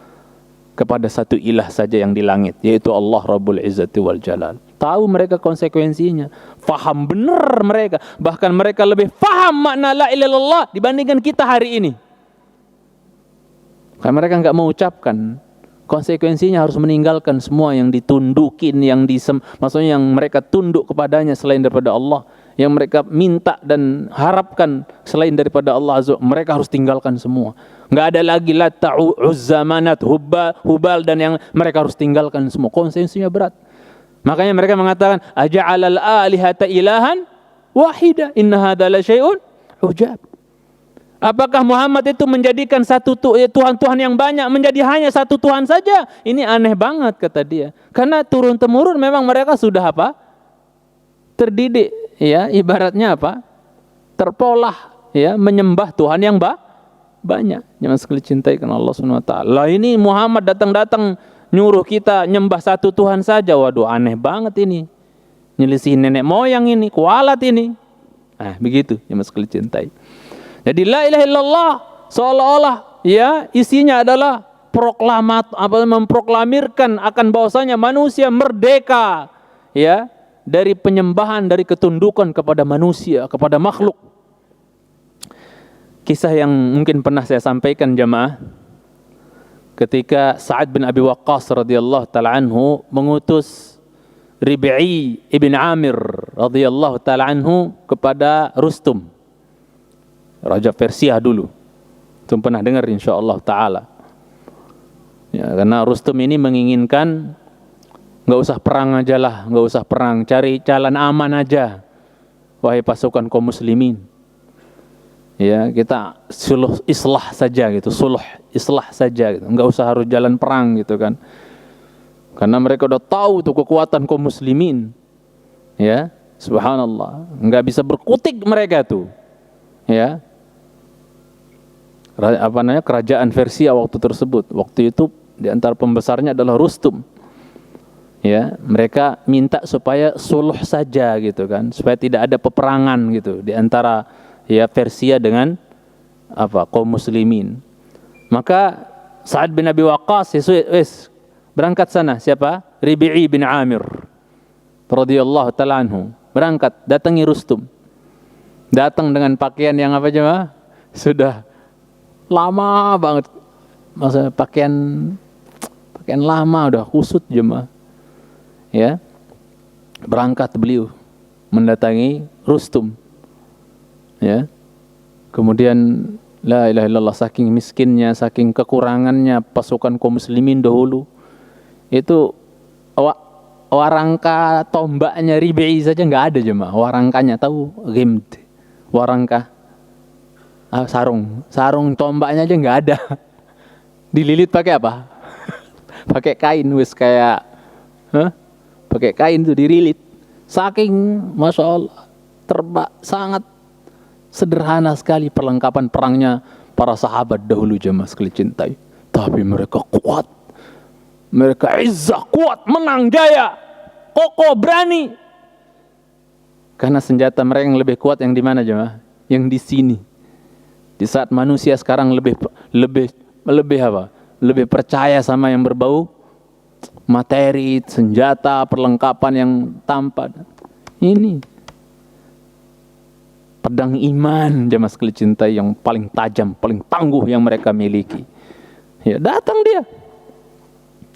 Kepada satu ilah saja yang di langit, yaitu Allah Rabbul Izzati wal Jalal. Tahu mereka konsekuensinya, faham benar mereka, bahkan mereka lebih faham makna la ilaha illallah dibandingkan kita hari ini. Karena mereka enggak mau ucapkan. Konsekuensinya harus meninggalkan semua yang ditundukin, maksudnya yang mereka tunduk kepadanya selain daripada Allah, yang mereka minta dan harapkan selain daripada Allah Azza, mereka harus tinggalkan semua. Enggak ada lagi Lat, Uzza, Manat, Hubal dan yang mereka harus tinggalkan semua. Konsekuensinya berat. Makanya mereka mengatakan aja'alal alihata ilahan wahida inna hadza la syai'un ujab. Apakah Muhammad itu menjadikan satu Tuhan-Tuhan yang banyak menjadi hanya satu Tuhan saja? Ini aneh banget, kata dia. Karena turun-temurun memang mereka sudah apa? Terdidik, ya, ibaratnya apa? Terpolah, ya, menyembah Tuhan yang banyak. Jangan sekali cintai karena Allah Subhanahu wa taala. Lah ini Muhammad datang nyuruh kita nyembah satu Tuhan saja. Waduh, aneh banget ini. Nyelisihin nenek moyang ini, kualat ini. Nah, begitu, jangan sekali cintai. Jadi la ilaha illallah seolah-olah ya isinya adalah memproklamirkan akan bahwasanya manusia merdeka ya dari penyembahan, dari ketundukan kepada manusia, kepada makhluk. Kisah yang mungkin pernah saya sampaikan jamaah, ketika Sa'ad bin Abi Waqqas radhiyallahu taala anhu mengutus Rib'i ibn Amir radhiyallahu taala anhu kepada Rustum, Raja Persia dulu. Itu pernah dengar insyaallah taala. Ya, karena Rustum ini menginginkan enggak usah perang aja lah, enggak usah perang, cari jalan aman aja. Wahai pasukan kaum muslimin. Ya, kita suluh islah saja gitu, suluh islah saja gitu. Enggak usah harus jalan perang gitu kan. Karena mereka udah tahu tuh kekuatan kaum muslimin. Ya, subhanallah. Enggak bisa berkutik mereka tuh. Ya. Kerajaan Persia waktu tersebut. Waktu itu di antara pembesarnya adalah Rustum. Ya, mereka minta supaya suluh saja gitu kan, supaya tidak ada peperangan gitu di antara ya Persia dengan kaum muslimin. Maka Sa'ad bin Abi Waqqas berangkat sana. Siapa? Rib'i bin Amir radhiyallahu taala anhu. Berangkat datangi Rustum. Datang dengan pakaian yang apa jemaah? Sudah lama banget, maksudnya pakaian lama, udah kusut jemaah. Ya, berangkat beliau mendatangi Rustum. Ya, kemudian la ilaha illallah, saking miskinnya, saking kekurangannya pasukan kaum muslimin dahulu, itu warangka tombaknya Rib'i saja nggak ada jemaah. Warangkanya tahu, gimd, warangka. Sarung tombaknya aja nggak ada. Dililit pakai apa? Pakai kain, kayak pakai kain tuh dililit. Saking masya Allah sangat sederhana sekali perlengkapan perangnya para sahabat dahulu jemaah sekali cintai. Tapi mereka kuat, mereka izzah, kuat, menang, jaya, kokoh, berani. Karena senjata mereka yang lebih kuat yang di mana jemaah? Yang di sini. Di saat manusia sekarang lebih percaya sama yang berbau materi, senjata, perlengkapan yang tampak. Ini pedang iman jemaah sekalian cintai yang paling tajam, paling tangguh yang mereka miliki. Ya, datang dia.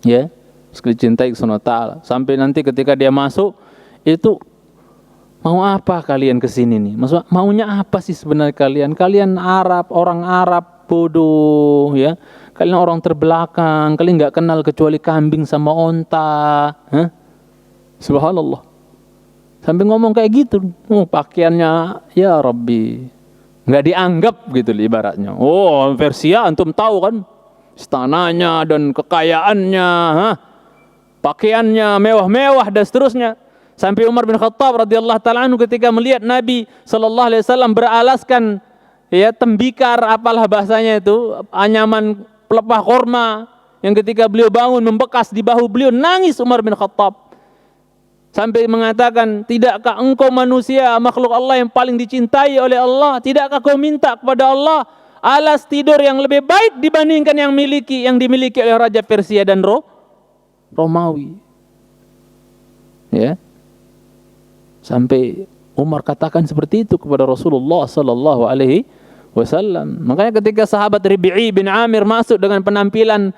Ya, sekalian cintai Subhanahu wa taala. Sampai nanti ketika dia masuk itu Mau apa kalian kesini nih? Maksudnya maunya apa sih sebenarnya kalian? Kalian Arab, orang Arab bodoh ya. Kalian orang terbelakang, kalian nggak kenal kecuali kambing sama onta. Hah? Subhanallah. Sampai ngomong kayak gitu. Pakaiannya ya Rabbi. Nggak dianggap gitu ibaratnya. Oh, Persia antum tahu kan? Istananya dan kekayaannya, pakaiannya mewah-mewah dan seterusnya. Sampai Umar bin Khattab radhiyallahu taala anhu ketika melihat Nabi sallallahu alaihi wasallam beralaskan ya tembikar, apalah bahasanya itu, anyaman pelepah korma, yang ketika beliau bangun membekas di bahu beliau, nangis Umar bin Khattab. Sampai mengatakan, tidakkah engkau manusia, makhluk Allah yang paling dicintai oleh Allah, tidakkah kau minta kepada Allah alas tidur yang lebih baik dibandingkan yang dimiliki oleh Raja Persia dan Romawi. Ya. Sampai Umar katakan seperti itu kepada Rasulullah sallallahu alaihi wasallam. Makanya ketika sahabat Rabi'i bin Amir masuk dengan penampilan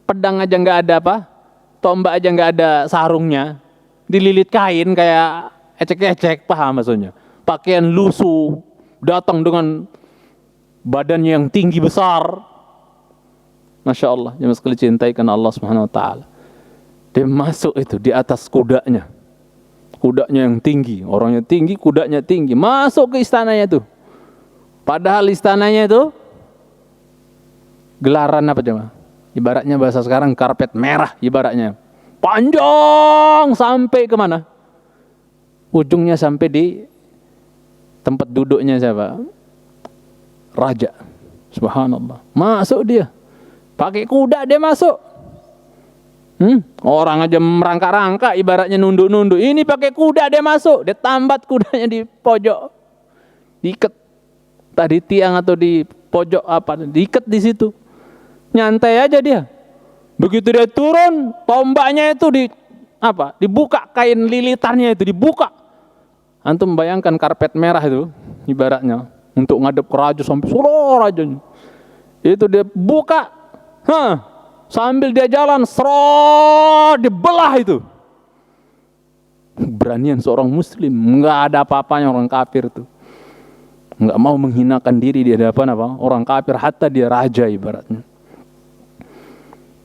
pedang aja nggak ada apa, tombak aja nggak ada sarungnya, dililit kain kayak ecek-ecek, paham maksudnya? Pakaian lusuh, datang dengan badannya yang tinggi besar. Masya Allah, jemaah sekalian cintai karena Allah Subhanahu Wa Taala. Dia masuk itu di atas kudanya yang tinggi, orangnya tinggi, kudanya tinggi, masuk ke istananya itu. Padahal istananya itu gelaran apa coba? Ibaratnya bahasa sekarang karpet merah, ibaratnya panjang sampai kemana? Ujungnya sampai di tempat duduknya siapa? Raja. Subhanallah. Masuk dia. Pakai kuda dia masuk. Orang aja merangkak-rangkak, ibaratnya nunduk-nunduk. Ini pakai kuda dia masuk. Dia tambat kudanya di pojok. Diikat. Tadi tiang atau di pojok apa? Diikat di situ. Nyantai aja dia. Begitu dia turun, tombaknya itu dibuka, kain lilitannya itu dibuka. Antum bayangkan karpet merah itu, ibaratnya untuk ngadep ke raja sampai seluruh rajanya. Itu dia buka, sambil dia jalan, dibelah itu. Beranian seorang muslim, nggak ada apa-apanya orang kafir tuh. Nggak mau menghinakan diri di hadapan orang kafir, hatta dia raja ibaratnya.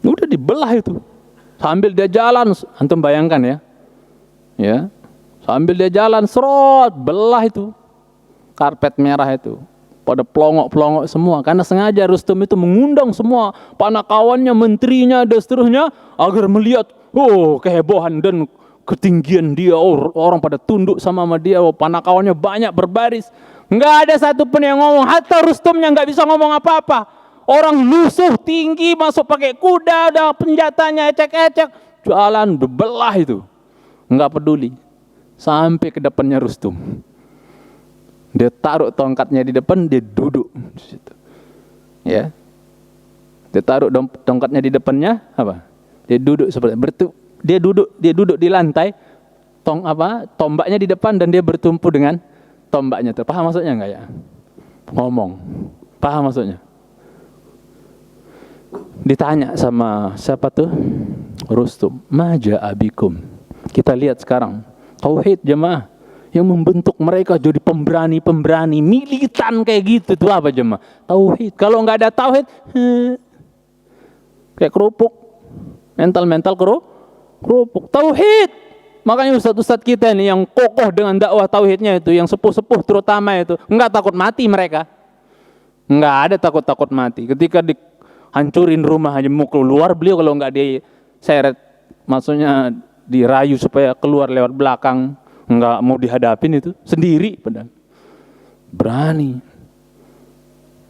Udah dibelah itu. Sambil dia jalan, antum bayangkan ya. Sambil dia jalan, belah itu. Karpet merah itu. Pada pelongok-pelongok semua. Karena sengaja Rustum itu mengundang semua panakawannya, menterinya dan seterusnya agar melihat kehebohan dan ketinggian dia. Orang pada tunduk sama dia. Panakawannya banyak berbaris. Nggak ada satupun yang ngomong. Hatta Rustumnya nggak bisa ngomong apa-apa. Orang lusuh tinggi masuk pakai kuda, ada penjatanya ecek-ecek, jalan bebelah itu, nggak peduli. Sampai ke depannya Rustum, dia taruh tongkatnya di depan, dia duduk di situ. Ya, dia taruh tongkatnya di depannya, Dia duduk seperti dia duduk di lantai, tombaknya di depan dan dia bertumpu dengan tombaknya. Paham maksudnya nggak ya? Ngomong, paham maksudnya? Ditanya sama siapa tuh? Rustum, maja abikum. Kita lihat sekarang tauhid jemaah yang membentuk mereka jadi pemberani militan kayak gitu tuh apa jemaah? Tauhid. Kalau nggak ada tauhid, kayak kerupuk, mental kerupuk. Tauhid. Makanya ustadz kita ini yang kokoh dengan dakwah tauhidnya itu, yang sepuh-sepuh terutama itu, nggak takut mati mereka. Nggak ada takut mati. Ketika hancurin rumah aja mau keluar, beliau kalau nggak diseret, maksudnya dirayu supaya keluar lewat belakang, nggak mau dihadapin itu sendiri, padahal berani.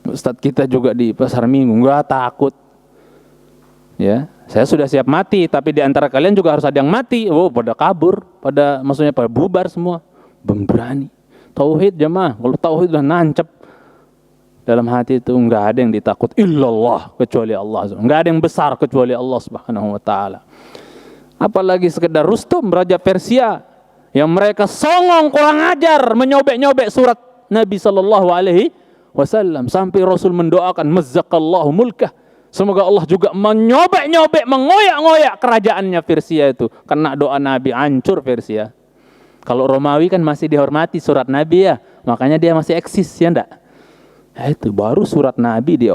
Ustadz kita juga di Pasar Minggu nggak takut. Ya, saya sudah siap mati, tapi di antara kalian juga harus ada yang mati. Pada kabur, pada bubar semua. Berani. Tauhid jemaah, kalau tauhid udah nancep dalam hati itu, enggak ada yang ditakut illallah kecuali Allah. Enggak ada yang besar kecuali Allah Subhanahu wa taala. Apalagi sekedar Rustum raja Persia yang mereka songong kurang ajar menyobek-nyobek surat Nabi sallallahu alaihi wasallam sampai Rasul mendoakan mazzaqallahu mulkah. Semoga Allah juga menyobek-nyobek, mengoyak-ngoyak kerajaannya Persia itu. Kena doa Nabi hancur Persia. Kalau Romawi kan masih dihormati surat Nabi ya, makanya dia masih eksis ya enggak? Ya itu baru surat Nabi dia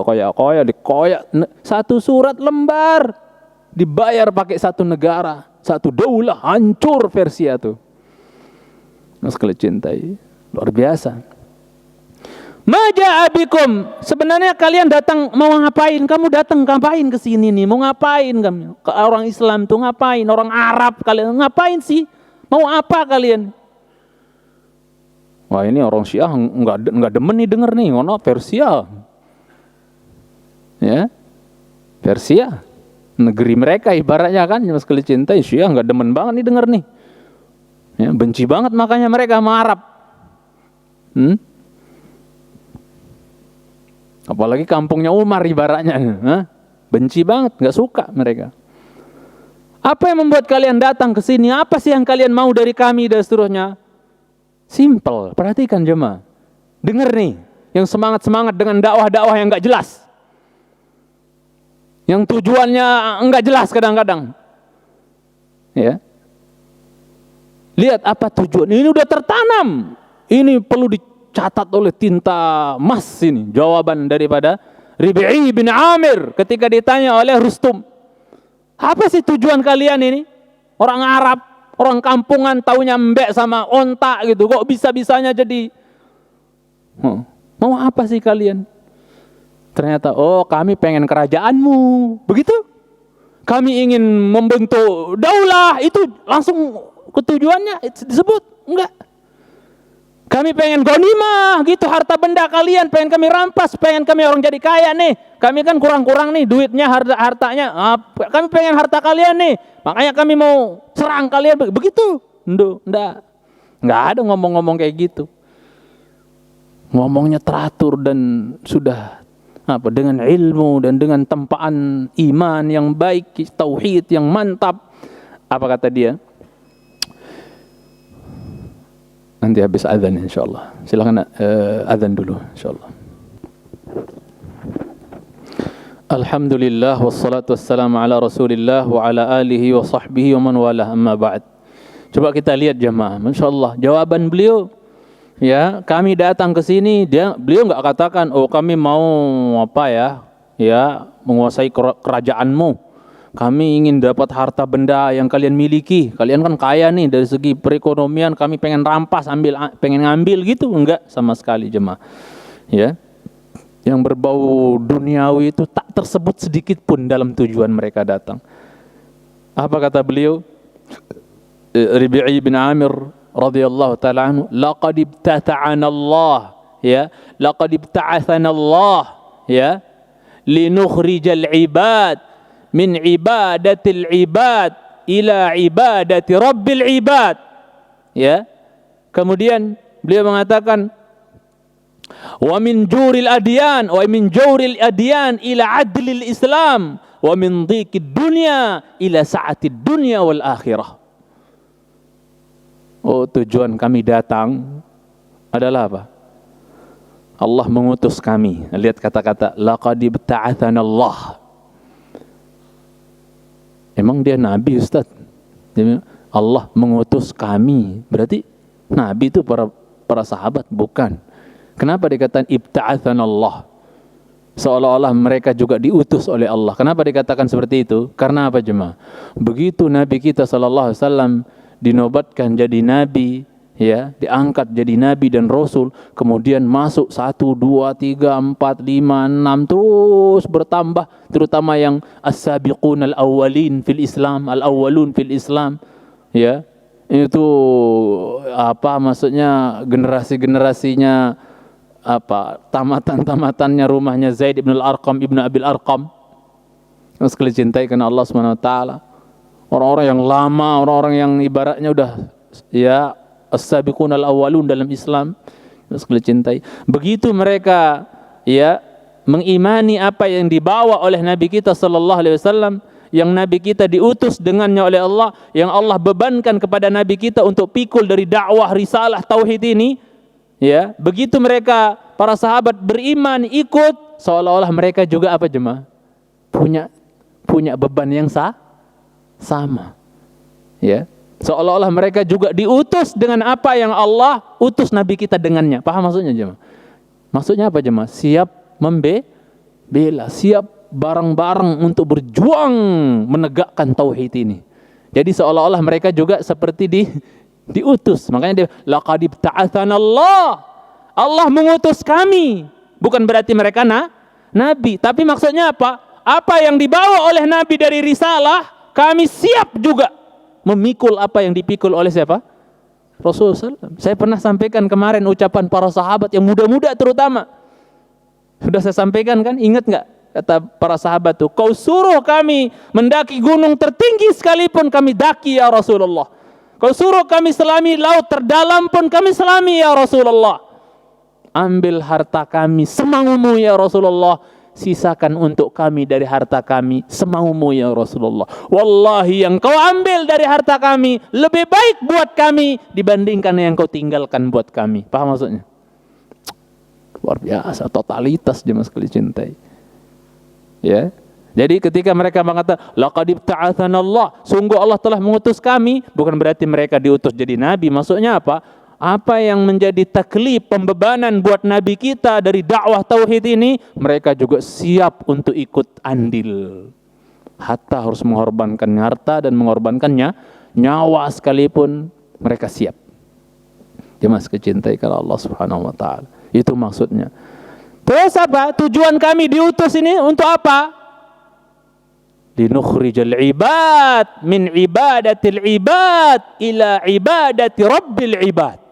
dikoyak satu surat lembar dibayar pakai satu negara, satu daulah, hancur Persia tuh. Mas kalian cintai, luar biasa. Maja abikum, sebenarnya kalian datang mau ngapain? Kamu datang ngapain ke sini nih? Mau ngapain kamu? Ke orang Islam tuh ngapain? Orang Arab kalian ngapain sih? Mau apa kalian? Wah ini orang Syiah nggak demen nih denger nih, ngono Persia, ya Persia, negeri mereka ibaratnya kan, mas kalian cintai Syiah nggak demen banget nih denger nih, ya, benci banget makanya mereka sama Arab, apalagi kampungnya Umar ibaratnya, benci banget, nggak suka mereka. Apa yang membuat kalian datang ke sini? Apa sih yang kalian mau dari kami dan seterusnya? Simple, perhatikan jemaah. Dengar nih, yang semangat-semangat dengan dakwah-dakwah yang enggak jelas. Yang tujuannya enggak jelas kadang-kadang. Ya. Lihat apa tujuan. Ini udah tertanam. Ini perlu dicatat oleh tinta emas ini. Jawaban daripada Rib'i bin Amir ketika ditanya oleh Rustum. Apa sih tujuan kalian ini? Orang Arab, orang kampungan taunya mbek sama onta gitu. Kok bisa-bisanya jadi mau apa sih kalian? Ternyata kami pengen kerajaanmu. Begitu? Kami ingin membentuk daulah, itu langsung ketujuannya disebut? Enggak. Kami pengen ghanimah gitu, harta benda kalian pengen kami rampas, pengen kami orang jadi kaya nih. Kami kan kurang-kurang nih duitnya, hartanya. Kami pengen harta kalian nih. Makanya kami mau serang kalian. Begitu? Enggak ada ngomong-ngomong kayak gitu. Ngomongnya teratur dan sudah dengan ilmu dan dengan tempaan iman yang baik, tauhid yang mantap. Apa kata dia? Nanti habis azan insyaallah. Silakan azan dulu insyaallah. Alhamdulillah wassalatu wassalamu ala Rasulillah wa ala alihi wa sahbihi wa man walah, amma ba'd. Coba kita lihat jemaah, masyaallah jawaban beliau. Ya, kami datang ke sini, beliau enggak katakan kami mau menguasai kerajaanmu. Kami ingin dapat harta benda yang kalian miliki. Kalian kan kaya nih dari segi perekonomian, kami pengen rampas, pengen ngambil gitu. Enggak sama sekali jemaah. Ya. Yang berbau duniawi itu tak tersebut sedikit pun dalam tujuan mereka datang. Apa kata beliau? Rib'i bin Amir radhiyallahu ta'ala anhu, laqad ibtata'ana Allah, ya, laqad ibta'athana Allah, ya, linukhrijal ibad min ibadatil ibad ila ibadati rabbil ibad. Ya. Kemudian beliau mengatakan wa min juril adyan ila adlil Islam wa min dhiqid dunya ila sa'atid dunya wal akhirah. Tujuan kami datang adalah apa? Allah mengutus kami. Lihat kata-kata laqad ibta'athana Allah. Emang dia nabi, Ustaz? Allah mengutus kami. Berarti nabi itu para sahabat? Bukan. Kenapa dikatakan ibta'athana Allah? Seolah-olah mereka juga diutus oleh Allah. Kenapa dikatakan seperti itu? Karena apa jemaah? Begitu Nabi kita sallallahu alaihi wasallam dinobatkan jadi nabi, ya, diangkat jadi nabi dan rasul, kemudian masuk 1, 2, 3, 4, 5, 6 terus bertambah, terutama yang as-sabiqun al-awwalin fil Islam, al-awwalun fil Islam, ya. Itu maksudnya generasi-generasinya tamatan-tamatannya rumahnya Zaid ibn al-Arqam ibn Abil Arqam. Sekali cintai karena Allah Subhanahu wa taala. Orang-orang yang lama, orang-orang yang ibaratnya udah ya as-sabiqun al-awwalun dalam Islam, sekali cintai. Begitu mereka ya mengimani apa yang dibawa oleh Nabi kita sallallahu alaihi wasallam, yang Nabi kita diutus dengannya oleh Allah, yang Allah bebankan kepada Nabi kita untuk pikul dari dakwah risalah tauhid ini, ya. Begitu mereka para sahabat beriman ikut, seolah-olah mereka juga apa jemaah? Punya beban yang sama. Ya. Seolah-olah mereka juga diutus dengan apa yang Allah utus Nabi kita dengannya. Paham maksudnya jemaah? Maksudnya apa jemaah? Siap membela, siap bareng-bareng untuk berjuang menegakkan tauhid ini. Jadi seolah-olah mereka juga seperti diutus. Makanya dia laqad ibta'atsana Allah. Allah mengutus kami. Bukan berarti mereka nabi, tapi maksudnya apa? Apa yang dibawa oleh nabi dari risalah, kami siap juga memikul apa yang dipikul oleh siapa? Rasulullah SAW. Saya pernah sampaikan kemarin ucapan para sahabat yang muda-muda terutama. Sudah saya sampaikan kan? Ingat nggak? Kata para sahabat tuh, kau suruh kami mendaki gunung tertinggi sekalipun kami daki ya Rasulullah. Kau suruh kami selami laut terdalam pun kami selami ya Rasulullah. Ambil harta kami semaumu ya Rasulullah. Sisakan untuk kami dari harta kami semaumu ya Rasulullah. Wallahi yang kau ambil dari harta kami lebih baik buat kami dibandingkan yang kau tinggalkan buat kami. Paham maksudnya? Luar biasa, totalitas jemaah sekalian cintai. Ya. Jadi ketika mereka mengatakan laqad ibta'atsana Allah, sungguh Allah telah mengutus kami, bukan berarti mereka diutus jadi nabi. Maksudnya apa? Apa yang menjadi taklif, pembebanan buat nabi kita dari dakwah tauhid ini, mereka juga siap untuk ikut andil. Hatta harus mengorbankan harta dan mengorbankannya nyawa sekalipun mereka siap. Jemaah kecintai kalau Allah Subhanahu wa taala. Itu maksudnya. Terus apa? Tujuan kami diutus ini untuk apa? Linukhrijal ibad min ibadatil ibad ila ibadati rabbil ibad.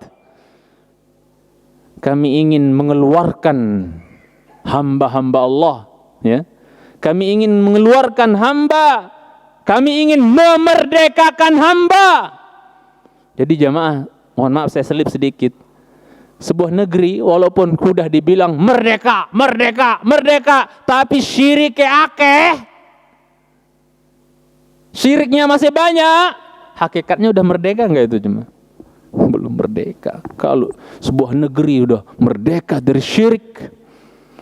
Kami ingin mengeluarkan hamba-hamba Allah, ya. Kami ingin mengeluarkan hamba, kami ingin memerdekakan hamba. Jadi jamaah, mohon maaf saya selip sedikit. Sebuah negeri walaupun sudah dibilang merdeka, merdeka, merdeka, tapi syiriknya akeh, syiriknya masih banyak, hakikatnya udah merdeka enggak itu jemaah? Belum merdeka. Kalau sebuah negeri udah merdeka dari syirik,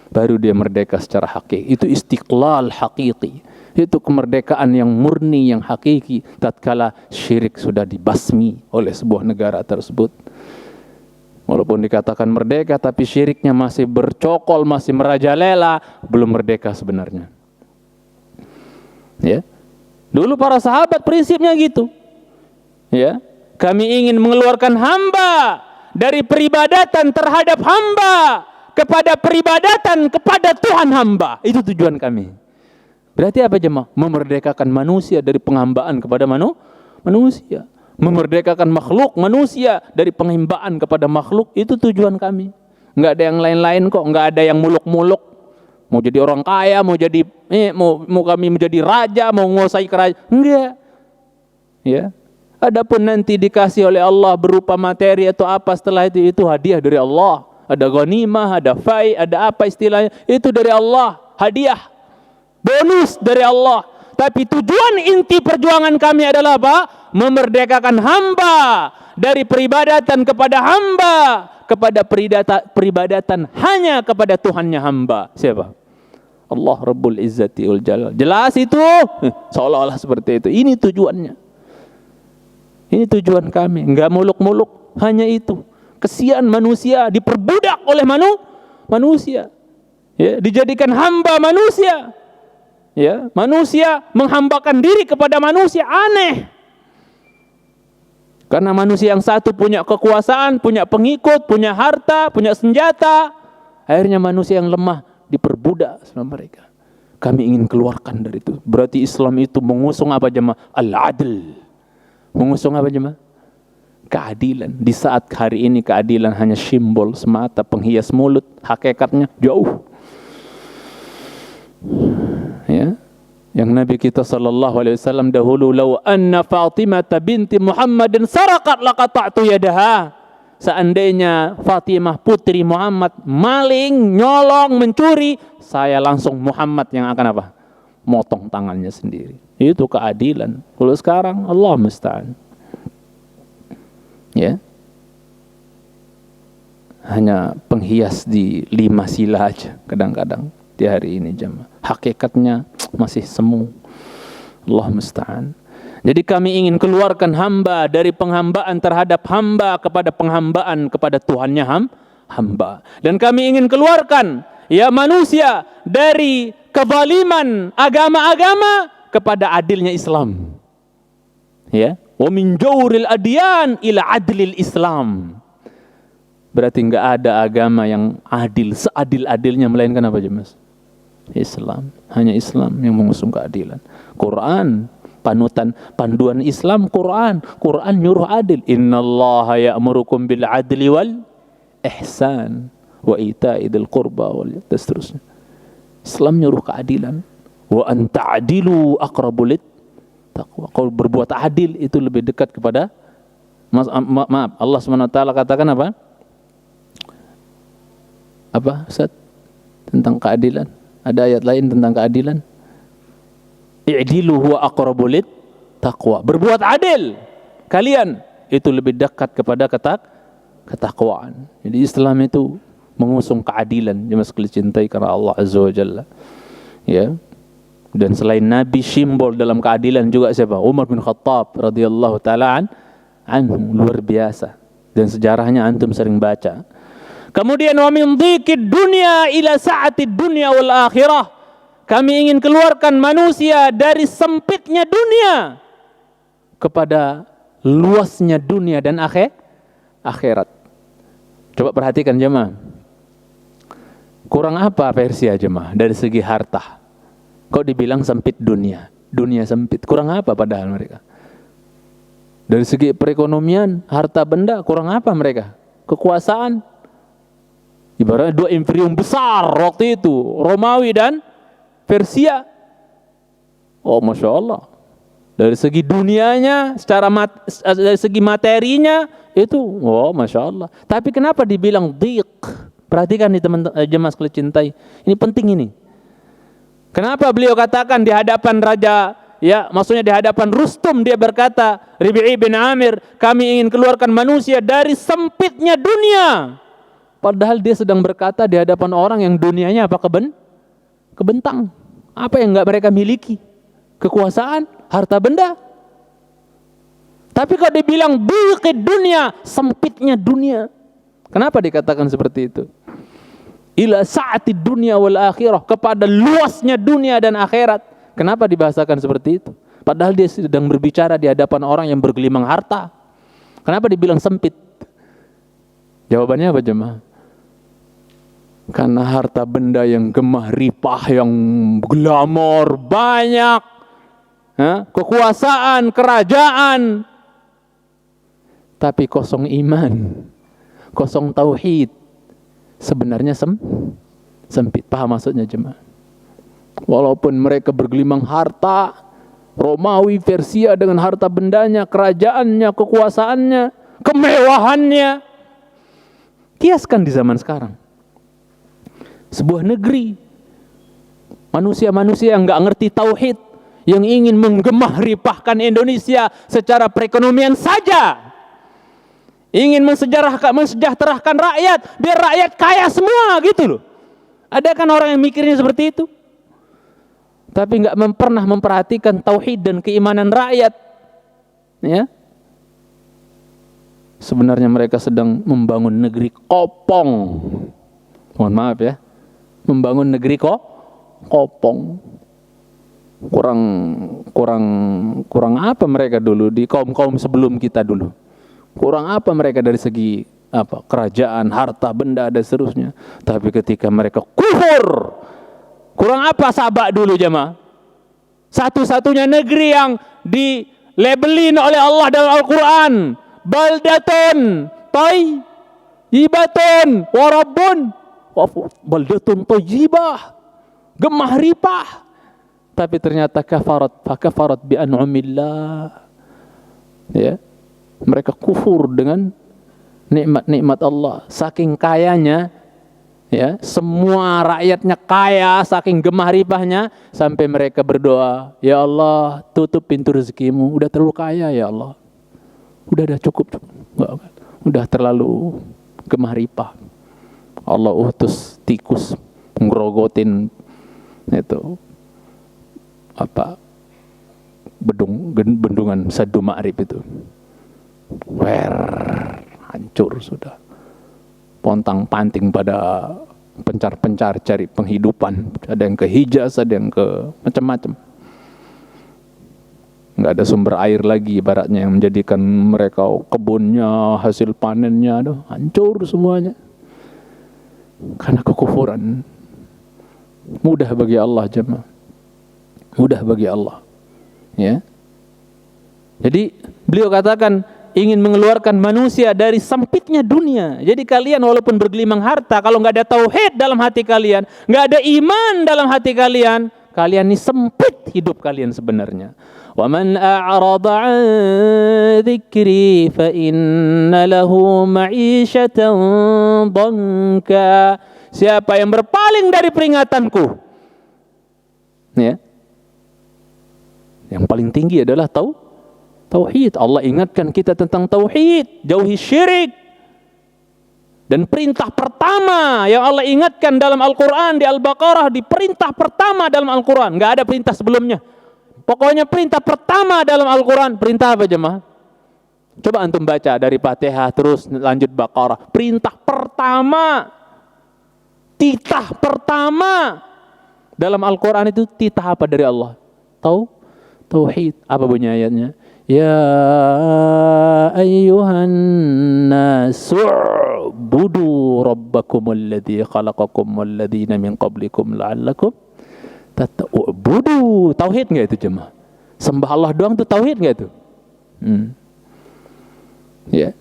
baru dia merdeka secara hakiki. Itu istiqlal hakiki. Itu kemerdekaan yang murni, yang hakiki. Tatkala syirik sudah dibasmi oleh sebuah negara tersebut. Walaupun dikatakan merdeka, tapi syiriknya masih bercokol, masih merajalela, belum merdeka sebenarnya. Ya, dulu para sahabat prinsipnya gitu. Ya. Kami ingin mengeluarkan hamba dari peribadatan terhadap hamba kepada peribadatan kepada Tuhan hamba. Itu tujuan kami. Berarti apa jemaah? Memerdekakan manusia dari penghambaan kepada manusia. Memerdekakan makhluk manusia dari penghambaan kepada makhluk. Itu tujuan kami. Enggak ada yang lain-lain kok. Enggak ada yang muluk-muluk. Mau jadi orang kaya, mau jadi mau kami menjadi raja, mau menguasai kerajaan. Enggak. Ya. Adapun nanti dikasih oleh Allah berupa materi atau apa setelah itu hadiah dari Allah. Ada ghanimah, ada fai, ada apa istilahnya, itu dari Allah, hadiah, bonus dari Allah. Tapi tujuan inti perjuangan kami adalah apa? Memerdekakan hamba dari peribadatan kepada hamba, kepada peribadatan hanya kepada Tuhannya hamba. Siapa? Allah Rabbul Izzati wal Jalal. Jelas itu? Seolah-olah seperti itu. Ini tujuannya. Ini tujuan kami, enggak muluk-muluk, hanya itu. Kesian manusia diperbudak oleh manusia. Ya, dijadikan hamba manusia. Ya, manusia menghambakan diri kepada manusia, aneh. Karena manusia yang satu punya kekuasaan, punya pengikut, punya harta, punya senjata, akhirnya manusia yang lemah diperbudak sama mereka. Kami ingin keluarkan dari itu. Berarti Islam itu mengusung apa jemaah? Al-adl. Mengusung apa jemaah? Keadilan. Di saat hari ini keadilan hanya simbol semata, penghias mulut, hakikatnya jauh. Ya. Yang Nabi kita sallallahu alaihi wasallam dahulu, "Lau anna Fatimah binti Muhammadin saraqat laqata'tu yadaha." Seandainya Fatimah putri Muhammad maling, nyolong, mencuri, saya langsung Muhammad yang akan apa? Motong tangannya sendiri. Itu keadilan. Kalau sekarang Allah musta'an. Ya. Hanya penghias di 5 sila aja kadang-kadang di hari ini jemaah. Hakikatnya masih semu. Allah musta'an. Jadi kami ingin keluarkan hamba dari penghambaan terhadap hamba kepada penghambaan kepada Tuhannya hamba. Dan kami ingin keluarkan ya manusia dari kezaliman agama-agama kepada adilnya Islam. Ya, wa min jawril adyan ila adlil Islam. Berarti enggak ada agama yang adil seadil-adilnya melainkan apa aja, Mas? Islam. Hanya Islam yang mengusung keadilan. Quran, panduan Islam Quran nyuruh adil. Innallaha ya'murukum bil adli wal ihsan wa ita'i dzil qurba wal seterusnya. Islam nyuruh keadilan. Wa an ta'dilu aqrabu lit taqwa. Kalau berbuat adil itu lebih dekat kepada maaf, Allah SWT katakan apa? Apa Ustaz? Tentang keadilan. Ada ayat lain tentang keadilan. I'dilu huwa aqrabu lit taqwa. Berbuat adil kalian itu lebih dekat kepada ketakwaan. Jadi Islam itu mengusung keadilan, jemaah sekalian cintai karena Allah Azza wa Jalla. Ya. Dan selain Nabi, simbol dalam keadilan juga siapa? Umar bin Khattab radhiyallahu taala anhu, luar biasa. Dan sejarahnya antum sering baca. Kemudian wa min dhiqid dunya ila sa'atid dunya wal akhirah. Kami ingin keluarkan manusia dari sempitnya dunia kepada luasnya dunia dan akhirat. Coba perhatikan jemaah. Kurang apa Persia jemaah dari segi harta? Kok dibilang sempit dunia? Dunia sempit. Kurang apa padahal mereka? Dari segi perekonomian, harta benda, kurang apa mereka? Kekuasaan. Ibaratnya dua imperium besar waktu itu, Romawi dan Persia. Oh, Masya Allah. Dari segi dunianya, dari segi materinya, itu, oh Masya Allah. Tapi kenapa dibilang dhiq? Perhatikan nih teman-teman jemaah sekalian cintai. Ini penting ini. Kenapa beliau katakan di hadapan raja, ya maksudnya di hadapan Rustum, dia berkata, Rib'i bin Amir, kami ingin keluarkan manusia dari sempitnya dunia. Padahal dia sedang berkata di hadapan orang yang dunianya apa kebentang. Apa yang enggak mereka miliki? Kekuasaan, harta benda. Tapi kalau dibilang dhiqid dunia, sempitnya dunia. Kenapa dikatakan seperti itu? Ila sa'atid dunya wal akhirah, kepada luasnya dunia dan akhirat. Kenapa dibahasakan seperti itu? Padahal dia sedang berbicara di hadapan orang yang bergelimang harta. Kenapa dibilang sempit? Jawabannya apa jemaah? Karena harta benda yang gemah ripah, yang glamor, banyak, kekuasaan, kerajaan, tapi kosong iman, kosong tauhid, sebenarnya sempit. Paham maksudnya jemaah? Walaupun mereka bergelimang harta, Romawi, Persia dengan harta bendanya, kerajaannya, kekuasaannya, kemewahannya. Kiaskan di zaman sekarang. Sebuah negeri, manusia-manusia yang nggak ngerti tauhid, yang ingin menggemah ripahkan Indonesia secara perekonomian saja, ingin mensejahterakan rakyat, biar rakyat kaya semua gitu loh. Ada kan orang yang mikirnya seperti itu, tapi nggak pernah memperhatikan tauhid dan keimanan rakyat. Ya, sebenarnya mereka sedang membangun negeri kopong. Mohon maaf ya. Membangun negeri kopong. Kurang apa mereka dulu di kaum-kaum sebelum kita dulu? Kurang apa mereka dari segi apa? Kerajaan, harta benda dan seterusnya. Tapi ketika mereka kufur, kurang apa Sabak dulu jemaah? Satu-satunya negeri yang dilabelin oleh Allah dalam Al-Quran, baldatun thayyibatun wa rabbun baldatun thayyibah, gemah ripah, tapi ternyata kafarat bi an'amillah. Ya, mereka kufur dengan nikmat-nikmat Allah. Saking kayanya, ya, semua rakyatnya kaya, saking gemah ripahnya, sampai mereka berdoa, ya Allah, tutup pintu rezekimu, udah terlalu kaya ya Allah, udah cukup, udah terlalu gemah ripah. Allah utus tikus ngerogotin itu apa, bendungan Saddu Ma'rib itu. Hancur sudah. Pontang-panting pada pencar-pencar cari penghidupan. Ada yang ke Hijaz, ada yang ke macam-macam. Nggak ada sumber air lagi ibaratnya yang menjadikan mereka kebunnya, hasil panennya, hancur semuanya. Karena kekufuran. Mudah bagi Allah jemaah. Mudah bagi Allah. Ya. Jadi beliau katakan ingin mengeluarkan manusia dari sempitnya dunia. Jadi kalian walaupun bergelimang harta, kalau nggak ada tauhid dalam hati kalian, nggak ada iman dalam hati kalian, kalian ini sempit hidup kalian sebenarnya. Wa man a'rada 'an dzikri fa inna lahu ma'isyatan dhanka. Siapa yang berpaling dari peringatanku, ya, yang paling tinggi adalah tauhid. Allah ingatkan kita tentang tauhid, jauhi syirik. Dan perintah pertama yang Allah ingatkan dalam Al-Quran di Al-Baqarah, di perintah pertama dalam Al-Quran, nggak ada perintah sebelumnya. Pokoknya perintah pertama dalam Al-Quran, perintah apa jemaah? Coba antum baca dari Fatihah terus lanjut Baqarah. Perintah pertama, titah pertama dalam Al-Quran itu titah apa dari Allah? Tauhid. Apa bunyi ayatnya? Ya ayyuhan nasu'budu rabbakumul ladzi khalaqakum wal ladzina min qablikum la'allakum tattaqun. Tauhid enggak itu jemaah? Sembah Allah doang itu tauhid enggak itu? Ya.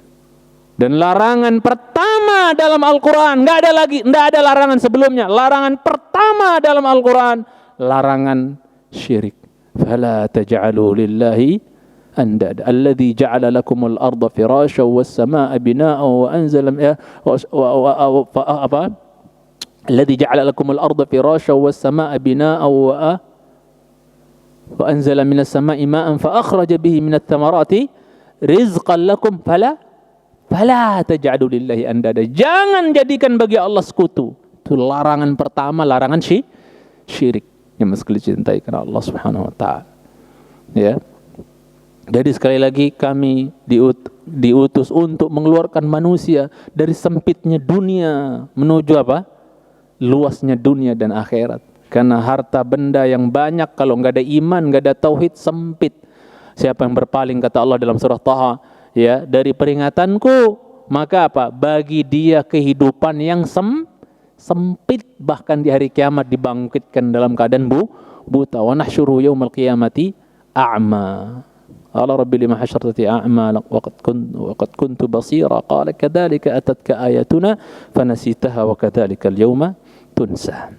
Dan larangan pertama dalam Al-Qur'an, enggak ada larangan sebelumnya. Larangan pertama dalam Al-Qur'an, larangan syirik. Fala taj'alu lillahi andada alladzi ja'ala lakumul arda firasyan was samaa'a binaa'an wa anzala alladzi ja'ala lakumul arda firasyan was samaa'a binaa'an wa anzala minas samaa'i maa'an fa akhraja bihi minat thamarati rizqan lakum fala taj'alu lillahi andada. Jangan jadikan bagi Allah sekutu. Itu larangan pertama, larangan syirik yang mesti dicintai karena Allah Subhanahu wa taala. Ya. Jadi sekali lagi kami diutus untuk mengeluarkan manusia dari sempitnya dunia menuju apa? Luasnya dunia dan akhirat. Karena harta benda yang banyak kalau nggak ada iman, nggak ada tauhid, sempit. Siapa yang berpaling, kata Allah dalam surah Taha, ya, dari peringatanku, maka apa? Bagi dia kehidupan yang sempit, bahkan di hari kiamat dibangkitkan dalam keadaan buta. Wa nahsyuru yaumal qiyamati a'ma. Qala rabbi lima hasyartani a'ma wa qad kuntu basira qala kadzalika atatka ayatuna fanasitaha wa kadzalika al-yawma tunsa.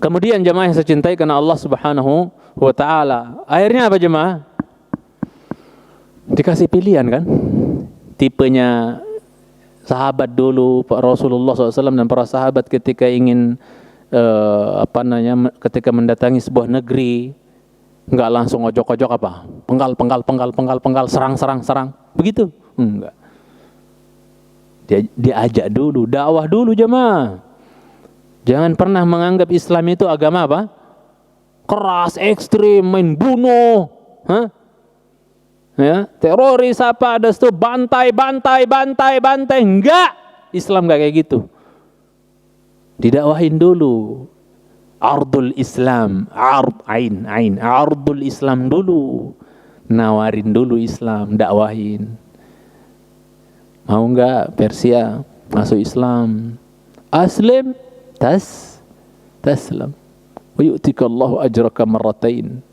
Kemudian jemaah yang saya cintai karena Allah Subhanahu wa taala, akhirnya apa jemaah? Dikasih pilihan kan? Tipenya sahabat dulu, Pak Rasulullah SAW dan para sahabat ketika ingin ketika mendatangi sebuah negeri, enggak langsung ojok-ojok apa? Penggal, serang. Begitu? Enggak. Dia diajak dulu, dakwah dulu jemaah. Jangan pernah menganggap Islam itu agama apa? Keras, ekstrim, main bunuh, ya, teroris apa, ada itu bantai. Enggak. Islam enggak kayak gitu. Didakwahin dulu. Ardul Islam, ardul Islam dulu. Nawarin dulu Islam, dakwahin. Mau enggak Persia masuk Islam? Aslim taslam wa yu'tikallahu ajraka marratain.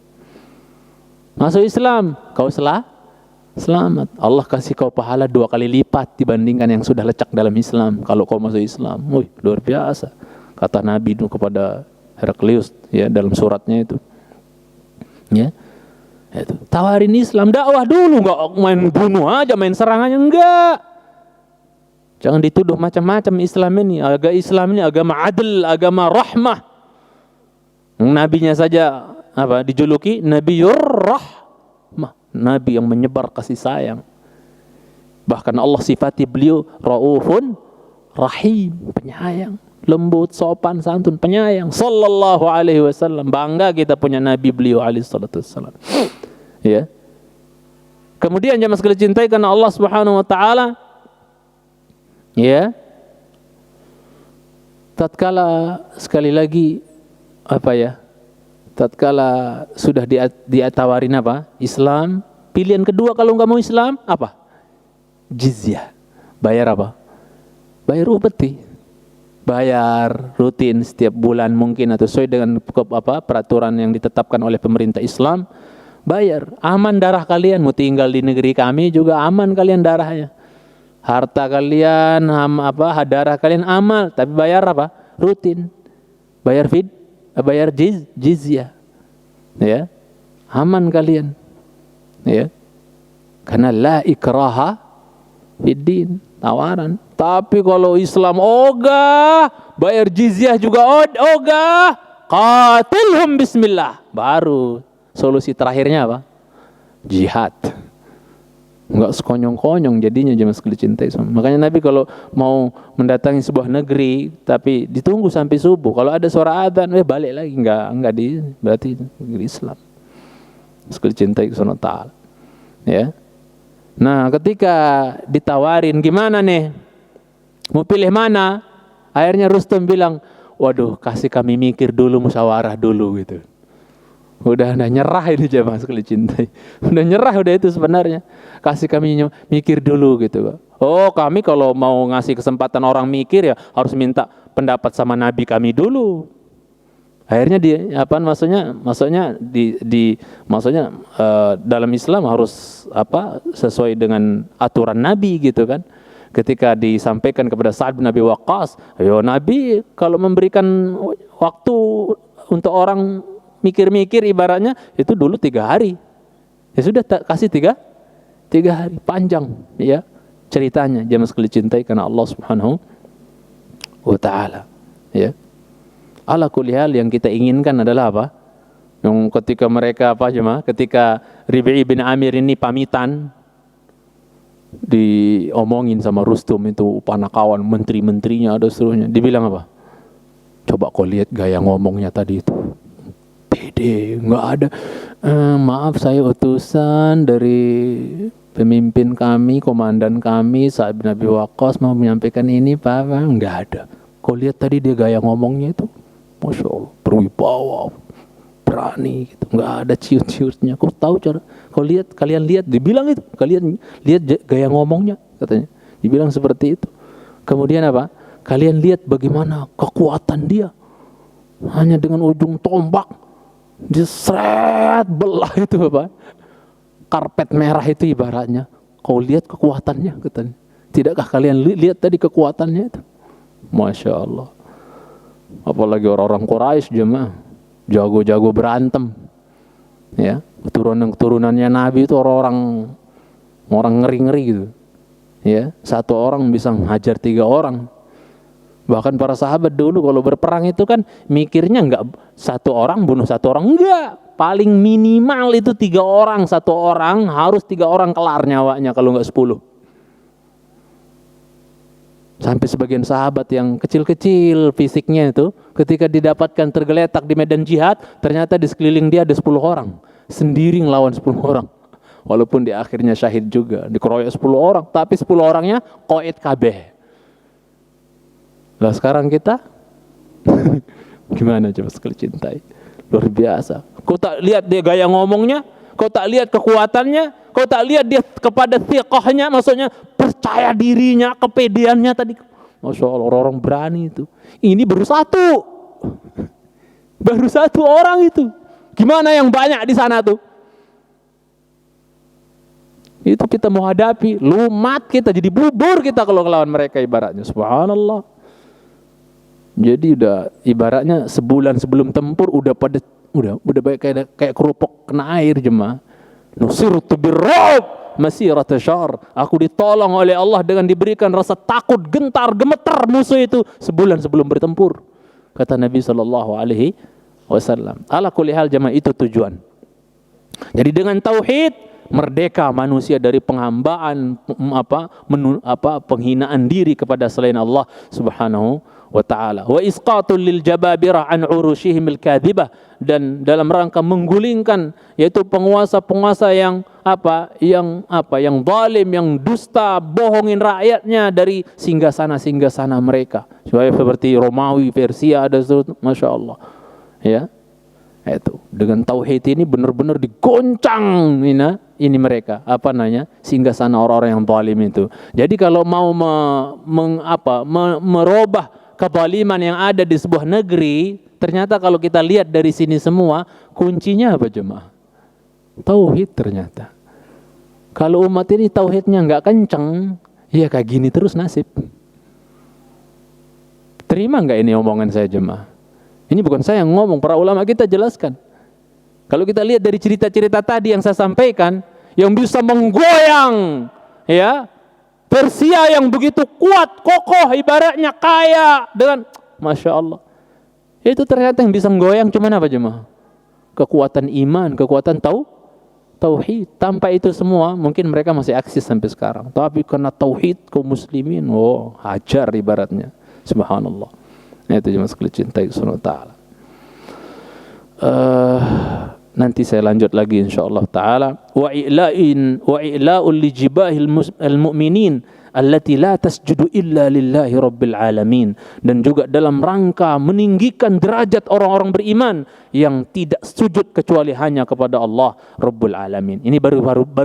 Masuk Islam, kau selamat. Allah kasih kau pahala 2 kali lipat dibandingkan yang sudah lecak dalam Islam. Kalau kau masuk Islam, luar biasa. Kata Nabi itu kepada Heraklius, ya, dalam suratnya itu. Ya. Itu. Tawarin Islam, dakwah dulu, enggak main bunuh aja, main serang aja, enggak. Jangan dituduh macam-macam Islam ini. Islam ini agama adil, agama rahmah. Nabinya saja apa dijuluki Nabiyur Rahmah, nabi yang menyebar kasih sayang. Bahkan Allah sifati beliau Raufun Rahim, penyayang. lembut, sopan, santun, penyayang. Sallallahu alaihi wasallam. Bangga kita punya Nabi beliau alaihi salatu wassalam. Ya. Kemudian jemaah sekalian cintai karena Allah Subhanahu wa taala, ya. Tatkala sekali lagi tatkala sudah ditawarin Islam, pilihan kedua kalau nggak mau Islam apa? Jizyah. Bayar apa? Bayar upeti. Bayar rutin setiap bulan mungkin atau sesuai dengan peraturan yang ditetapkan oleh pemerintah Islam. Bayar, aman darah kalian, mau tinggal di negeri kami juga aman kalian darahnya. Harta kalian, darah kalian amal, tapi bayar apa? Rutin. Bayar jizyah. Ya. Aman kalian. Ya. Karena la ikraha fiddin, tawaran. Tapi kalau Islam ogah, bayar jizyah juga ogah, qatilhum bismillah. Baru solusi terakhirnya apa? Jihad. Enggak sekonyong-konyong jadinya jemaah sekalian cintai. Makanya Nabi kalau mau mendatangi sebuah negeri tapi ditunggu sampai subuh. Kalau ada suara adzan, balik lagi, enggak berarti negeri Islam. Sekalian cintai Subhanahu wa taala. Ya. Nah, ketika ditawarin gimana nih? Mau pilih mana? Akhirnya Rustum bilang, "Waduh, kasih kami mikir dulu, musyawarah dulu," gitu. Udah nyerah ini jemaah sekalian cintai. Udah nyerah udah itu sebenarnya. Kasih kami mikir dulu gitu. Oh, kami kalau mau ngasih kesempatan orang mikir ya harus minta pendapat sama Nabi kami dulu. Akhirnya maksudnya dalam Islam harus sesuai dengan aturan Nabi gitu kan. Ketika disampaikan kepada Sa'ad bin Abi Waqqas, ayo Nabi kalau memberikan waktu untuk orang mikir-mikir ibaratnya itu dulu 3 hari. Ya sudah kasih 3 hari, panjang ya ceritanya. Jemaah sekalian cintai karena Allah Subhanahu wa taala. Ya. Ala kulli hal yang kita inginkan adalah apa? Yang ketika mereka ketika Rib'i bin Amir ini pamitan diomongin sama Rustum itu panakawan menteri-menterinya ada seluruhnya. Dibilang apa? Coba kau lihat gaya ngomongnya tadi itu. Pede, enggak ada. Maaf saya utusan dari pemimpin kami, komandan kami, Sa'ad bin Abi Waqqas mau menyampaikan ini, Pak. Enggak ada. Kau lihat tadi dia gaya ngomongnya itu. Masya Allah, berwibawa, berani gitu. Enggak ada ciut-ciutnya. Kau tahu cara? Kalian lihat, dibilang itu. Kalian lihat gaya ngomongnya, katanya. Dibilang seperti itu. Kemudian apa? Kalian lihat bagaimana kekuatan dia. Hanya dengan ujung tombak diseret belah itu karpet merah itu ibaratnya. Kau lihat kekuatannya, katanya. Tidakkah kalian lihat tadi kekuatannya itu? Masya Allah. Apalagi orang-orang Quraisy jemaah, jago-jago berantem. Ya, keturunannya Nabi itu orang ngeri-ngeri gitu. Ya, satu orang bisa menghajar 3 orang. Bahkan para sahabat dulu kalau berperang itu kan mikirnya enggak 1 orang bunuh 1 orang, enggak. Paling minimal itu 3 orang, 1 orang harus 3 orang kelar nyawanya kalau enggak 10. Sampai sebagian sahabat yang kecil-kecil fisiknya itu ketika didapatkan tergeletak di medan jihad, ternyata di sekeliling dia ada 10 orang. Sendiri ngelawan 10 orang. Walaupun di akhirnya syahid juga, dikeroyok 10 orang, tapi 10 orangnya qaid kabeh. Lah sekarang kita gimana coba sekali cintai? Luar biasa. Kau tak lihat dia gaya ngomongnya, kau tak lihat kekuatannya, kau tak lihat dia kepada thiqahnya, maksudnya percaya dirinya, kepedeannya tadi. Masya Allah, orang-orang berani itu. Ini baru 1. Baru 1 orang itu. Gimana yang banyak di sana tuh? Itu kita mau hadapi, lumat kita, jadi bubur kita kalau melawan mereka ibaratnya. Subhanallah. Jadi udah ibaratnya sebulan sebelum tempur udah kayak kerupuk kena air jemaah. Nusirtu birra'b masirata syahr. Aku ditolong oleh Allah dengan diberikan rasa takut, gentar, gemetar musuh itu sebulan sebelum bertempur. Kata Nabi sallallahu alaihi wasallam. Ala kulli hal jemaah itu tujuan. Jadi dengan tauhid merdeka manusia dari penghambaan, penghinaan diri kepada selain Allah Subhanahu wa taala. Wa isqatul lil jababirah an urushihim al kadhibah, dan dalam rangka menggulingkan yaitu penguasa-penguasa yang zalim, yang dusta, bohongin rakyatnya dari singgah-sana mereka. Seperti Romawi, Persia, ada Masya Allah. Ya. Itu dengan tauhid ini benar-benar digoncang ini mereka singgahsana orang-orang yang zalim itu. Jadi kalau mau merubah kezaliman yang ada di sebuah negeri, ternyata kalau kita lihat dari sini semua, kuncinya apa jemaah? Tauhid ternyata. Kalau umat ini tauhidnya nggak kenceng, ya kayak gini terus nasib. Terima nggak ini omongan saya jemaah? Ini bukan saya yang ngomong, para ulama kita jelaskan. Kalau kita lihat dari cerita-cerita tadi yang saya sampaikan, yang bisa menggoyang ya Persia yang begitu kuat, kokoh, ibaratnya kaya dengan Masya Allah. Itu ternyata yang bisa menggoyang cuman apa jemaah? Kekuatan iman, kekuatan tauhid. Tanpa itu semua mungkin mereka masih eksis sampai sekarang. Tapi karena tauhid kaum muslimin, hajar ibaratnya. Subhanallah. Itu jemaah sekalian cintai Subhanahu wa ta'ala. Nanti saya lanjut lagi insyaallah taala. Wa i'la'ul li jibahil mu'minin allati la tasjudu illa lillahi rabbil alamin, dan juga dalam rangka meninggikan derajat orang-orang beriman yang tidak sujud kecuali hanya kepada Allah Rabbul Alamin. Ini baru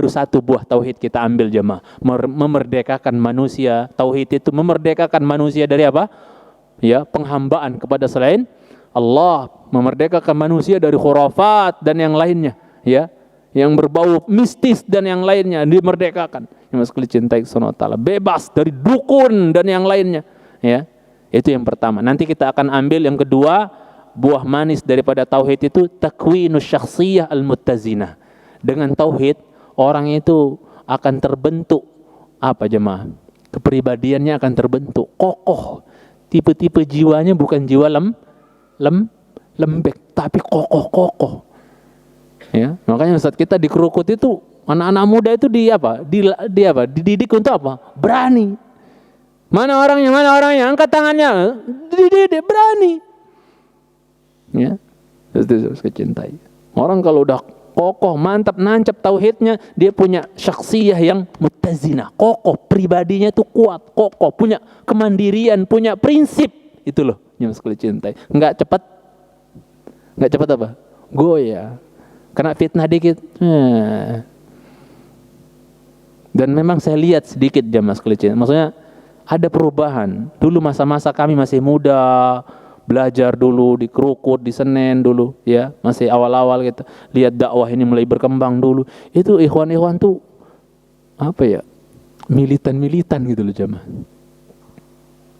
satu buah tauhid kita ambil jemaah. Memerdekakan manusia. Tauhid itu memerdekakan manusia dari apa? Ya, penghambaan kepada selain Allah, memerdekakan manusia dari khurafat dan yang lainnya, ya, yang berbau mistis dan yang lainnya dimerdekakan. Yang sekali cintai Subhanahu wa ta'ala, bebas dari dukun dan yang lainnya, ya. Itu yang pertama. Nanti kita akan ambil yang kedua, buah manis daripada tauhid itu takwinus syakhsiyah al-muttazinah. Dengan tauhid orang itu akan terbentuk apa jemaah? Kepribadiannya akan terbentuk kokoh. Tipe-tipe jiwanya bukan jiwa lembek, tapi kokoh. Ya, makanya saat kita di Krukut itu anak-anak muda itu dididik untuk apa? Berani. Mana orangnya? Angkat tangannya. Dididik berani. Ya, itu kecintai. Orang kalau udah kokoh, mantap, nancap tauhidnya, dia punya syakhsiyah yang muttazinah, kokoh, pribadinya itu kuat, kokoh, punya kemandirian, punya prinsip. Itu loh yang sekali cintai. Enggak cepat apa? Goyah. Kena fitnah dikit. Dan memang saya lihat sedikit jamaah sekali cintai. Maksudnya ada perubahan. Dulu masa-masa kami masih muda, belajar dulu di Krukut, di Senen dulu, ya, masih awal-awal gitu. Lihat dakwah ini mulai berkembang dulu. Itu ikhwan-ikhwan tuh militan gitu loh jamaah.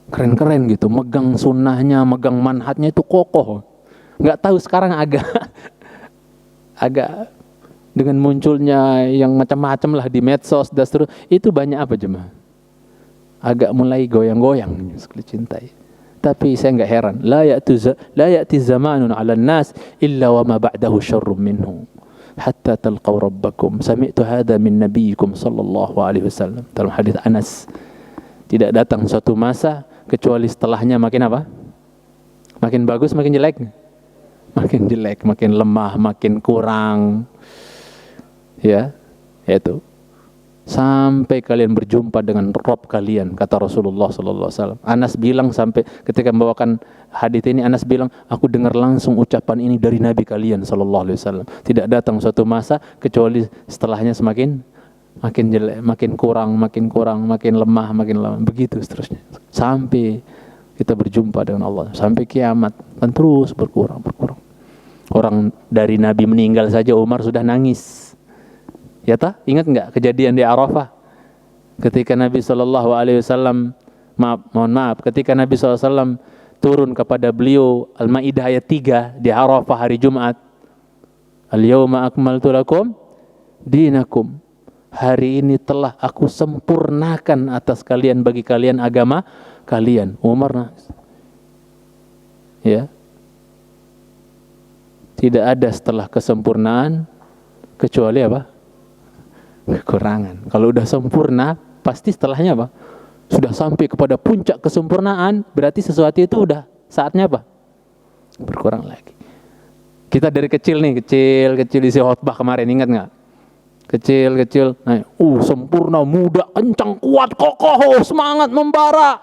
Keren-keren gitu, megang sunnahnya, megang manhajnya itu kokoh. Nggak tahu sekarang agak dengan munculnya yang macam-macam lah di medsos dan seterusnya, itu banyak apa jemaah? Agak mulai goyang-goyang sekali cintai. Tapi saya enggak heran, la ya'ti zamanun 'alan nas illa wa ma ba'dahu syarrun minhu hatta talqaw rabbakum. Sami'tu hadza min nabiyyikum sallallahu alaihi wasallam. Dalam hadis Anas, tidak datang suatu masa kecuali setelahnya makin apa? Makin bagus, makin jelek. Makin jelek, makin lemah, makin kurang. Ya, itu. Sampai kalian berjumpa dengan Rabb kalian, kata Rasulullah sallallahu alaihi wasallam. Anas bilang sampai ketika membawakan hadis ini, Anas bilang, aku dengar langsung ucapan ini dari Nabi kalian sallallahu alaihi wasallam. Tidak datang suatu masa kecuali setelahnya makin jelek, makin kurang, makin lemah, begitu seterusnya. Sampai kita berjumpa dengan Allah, sampai kiamat dan terus berkurang. Orang dari Nabi meninggal saja Umar sudah nangis. Ya tak? Ingat enggak kejadian di Arafah? Ketika Nabi SAW, ketika Nabi SAW turun kepada beliau Al-Maidah ayat 3 di Arafah hari Jumat. Al-yawma akmaltu lakum dinakum. Hari ini telah aku sempurnakan atas kalian, bagi kalian agama kalian. Umar nangis. Ya. Tidak ada setelah kesempurnaan kecuali apa? kekurangan. Kalau udah sempurna, pasti setelahnya apa? Sudah sampai kepada puncak kesempurnaan, berarti sesuatu itu udah saatnya apa? Berkurang lagi. Kita dari kecil nih, kecil isi khotbah kemarin, ingat nggak? Kecil, naik, sempurna, muda, kencang, kuat, kokoh, semangat, membara.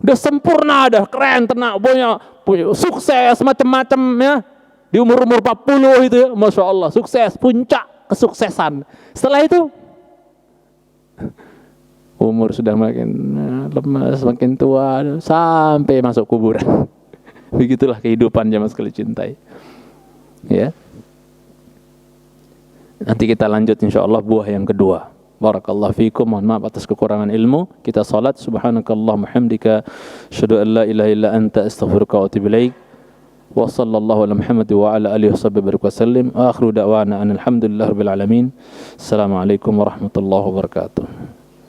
Udah sempurna, udah keren, tenang, punya sukses, macam-macam ya. Di umur-umur 40 itu ya, Masya Allah, sukses, puncak kesuksesan. Setelah itu, umur sudah makin lemas, makin tua, sampai masuk kuburan. Begitulah kehidupan jamaah sekalian cintai. Ya. Nanti kita lanjut insyaallah buah yang kedua. Barakallahu fikum. Mohon maaf atas kekurangan ilmu. Kita salat subhanakallahumma hamdika asyhadu an la ilaha illa anta astaghfiruka wa atubu ilaik. Wa sallallahu ala Muhammad wa ala alihi wasallam. Akhiru da'wana alhamdulillahirabbil alamin. Assalamualaikum warahmatullahi wabarakatuh.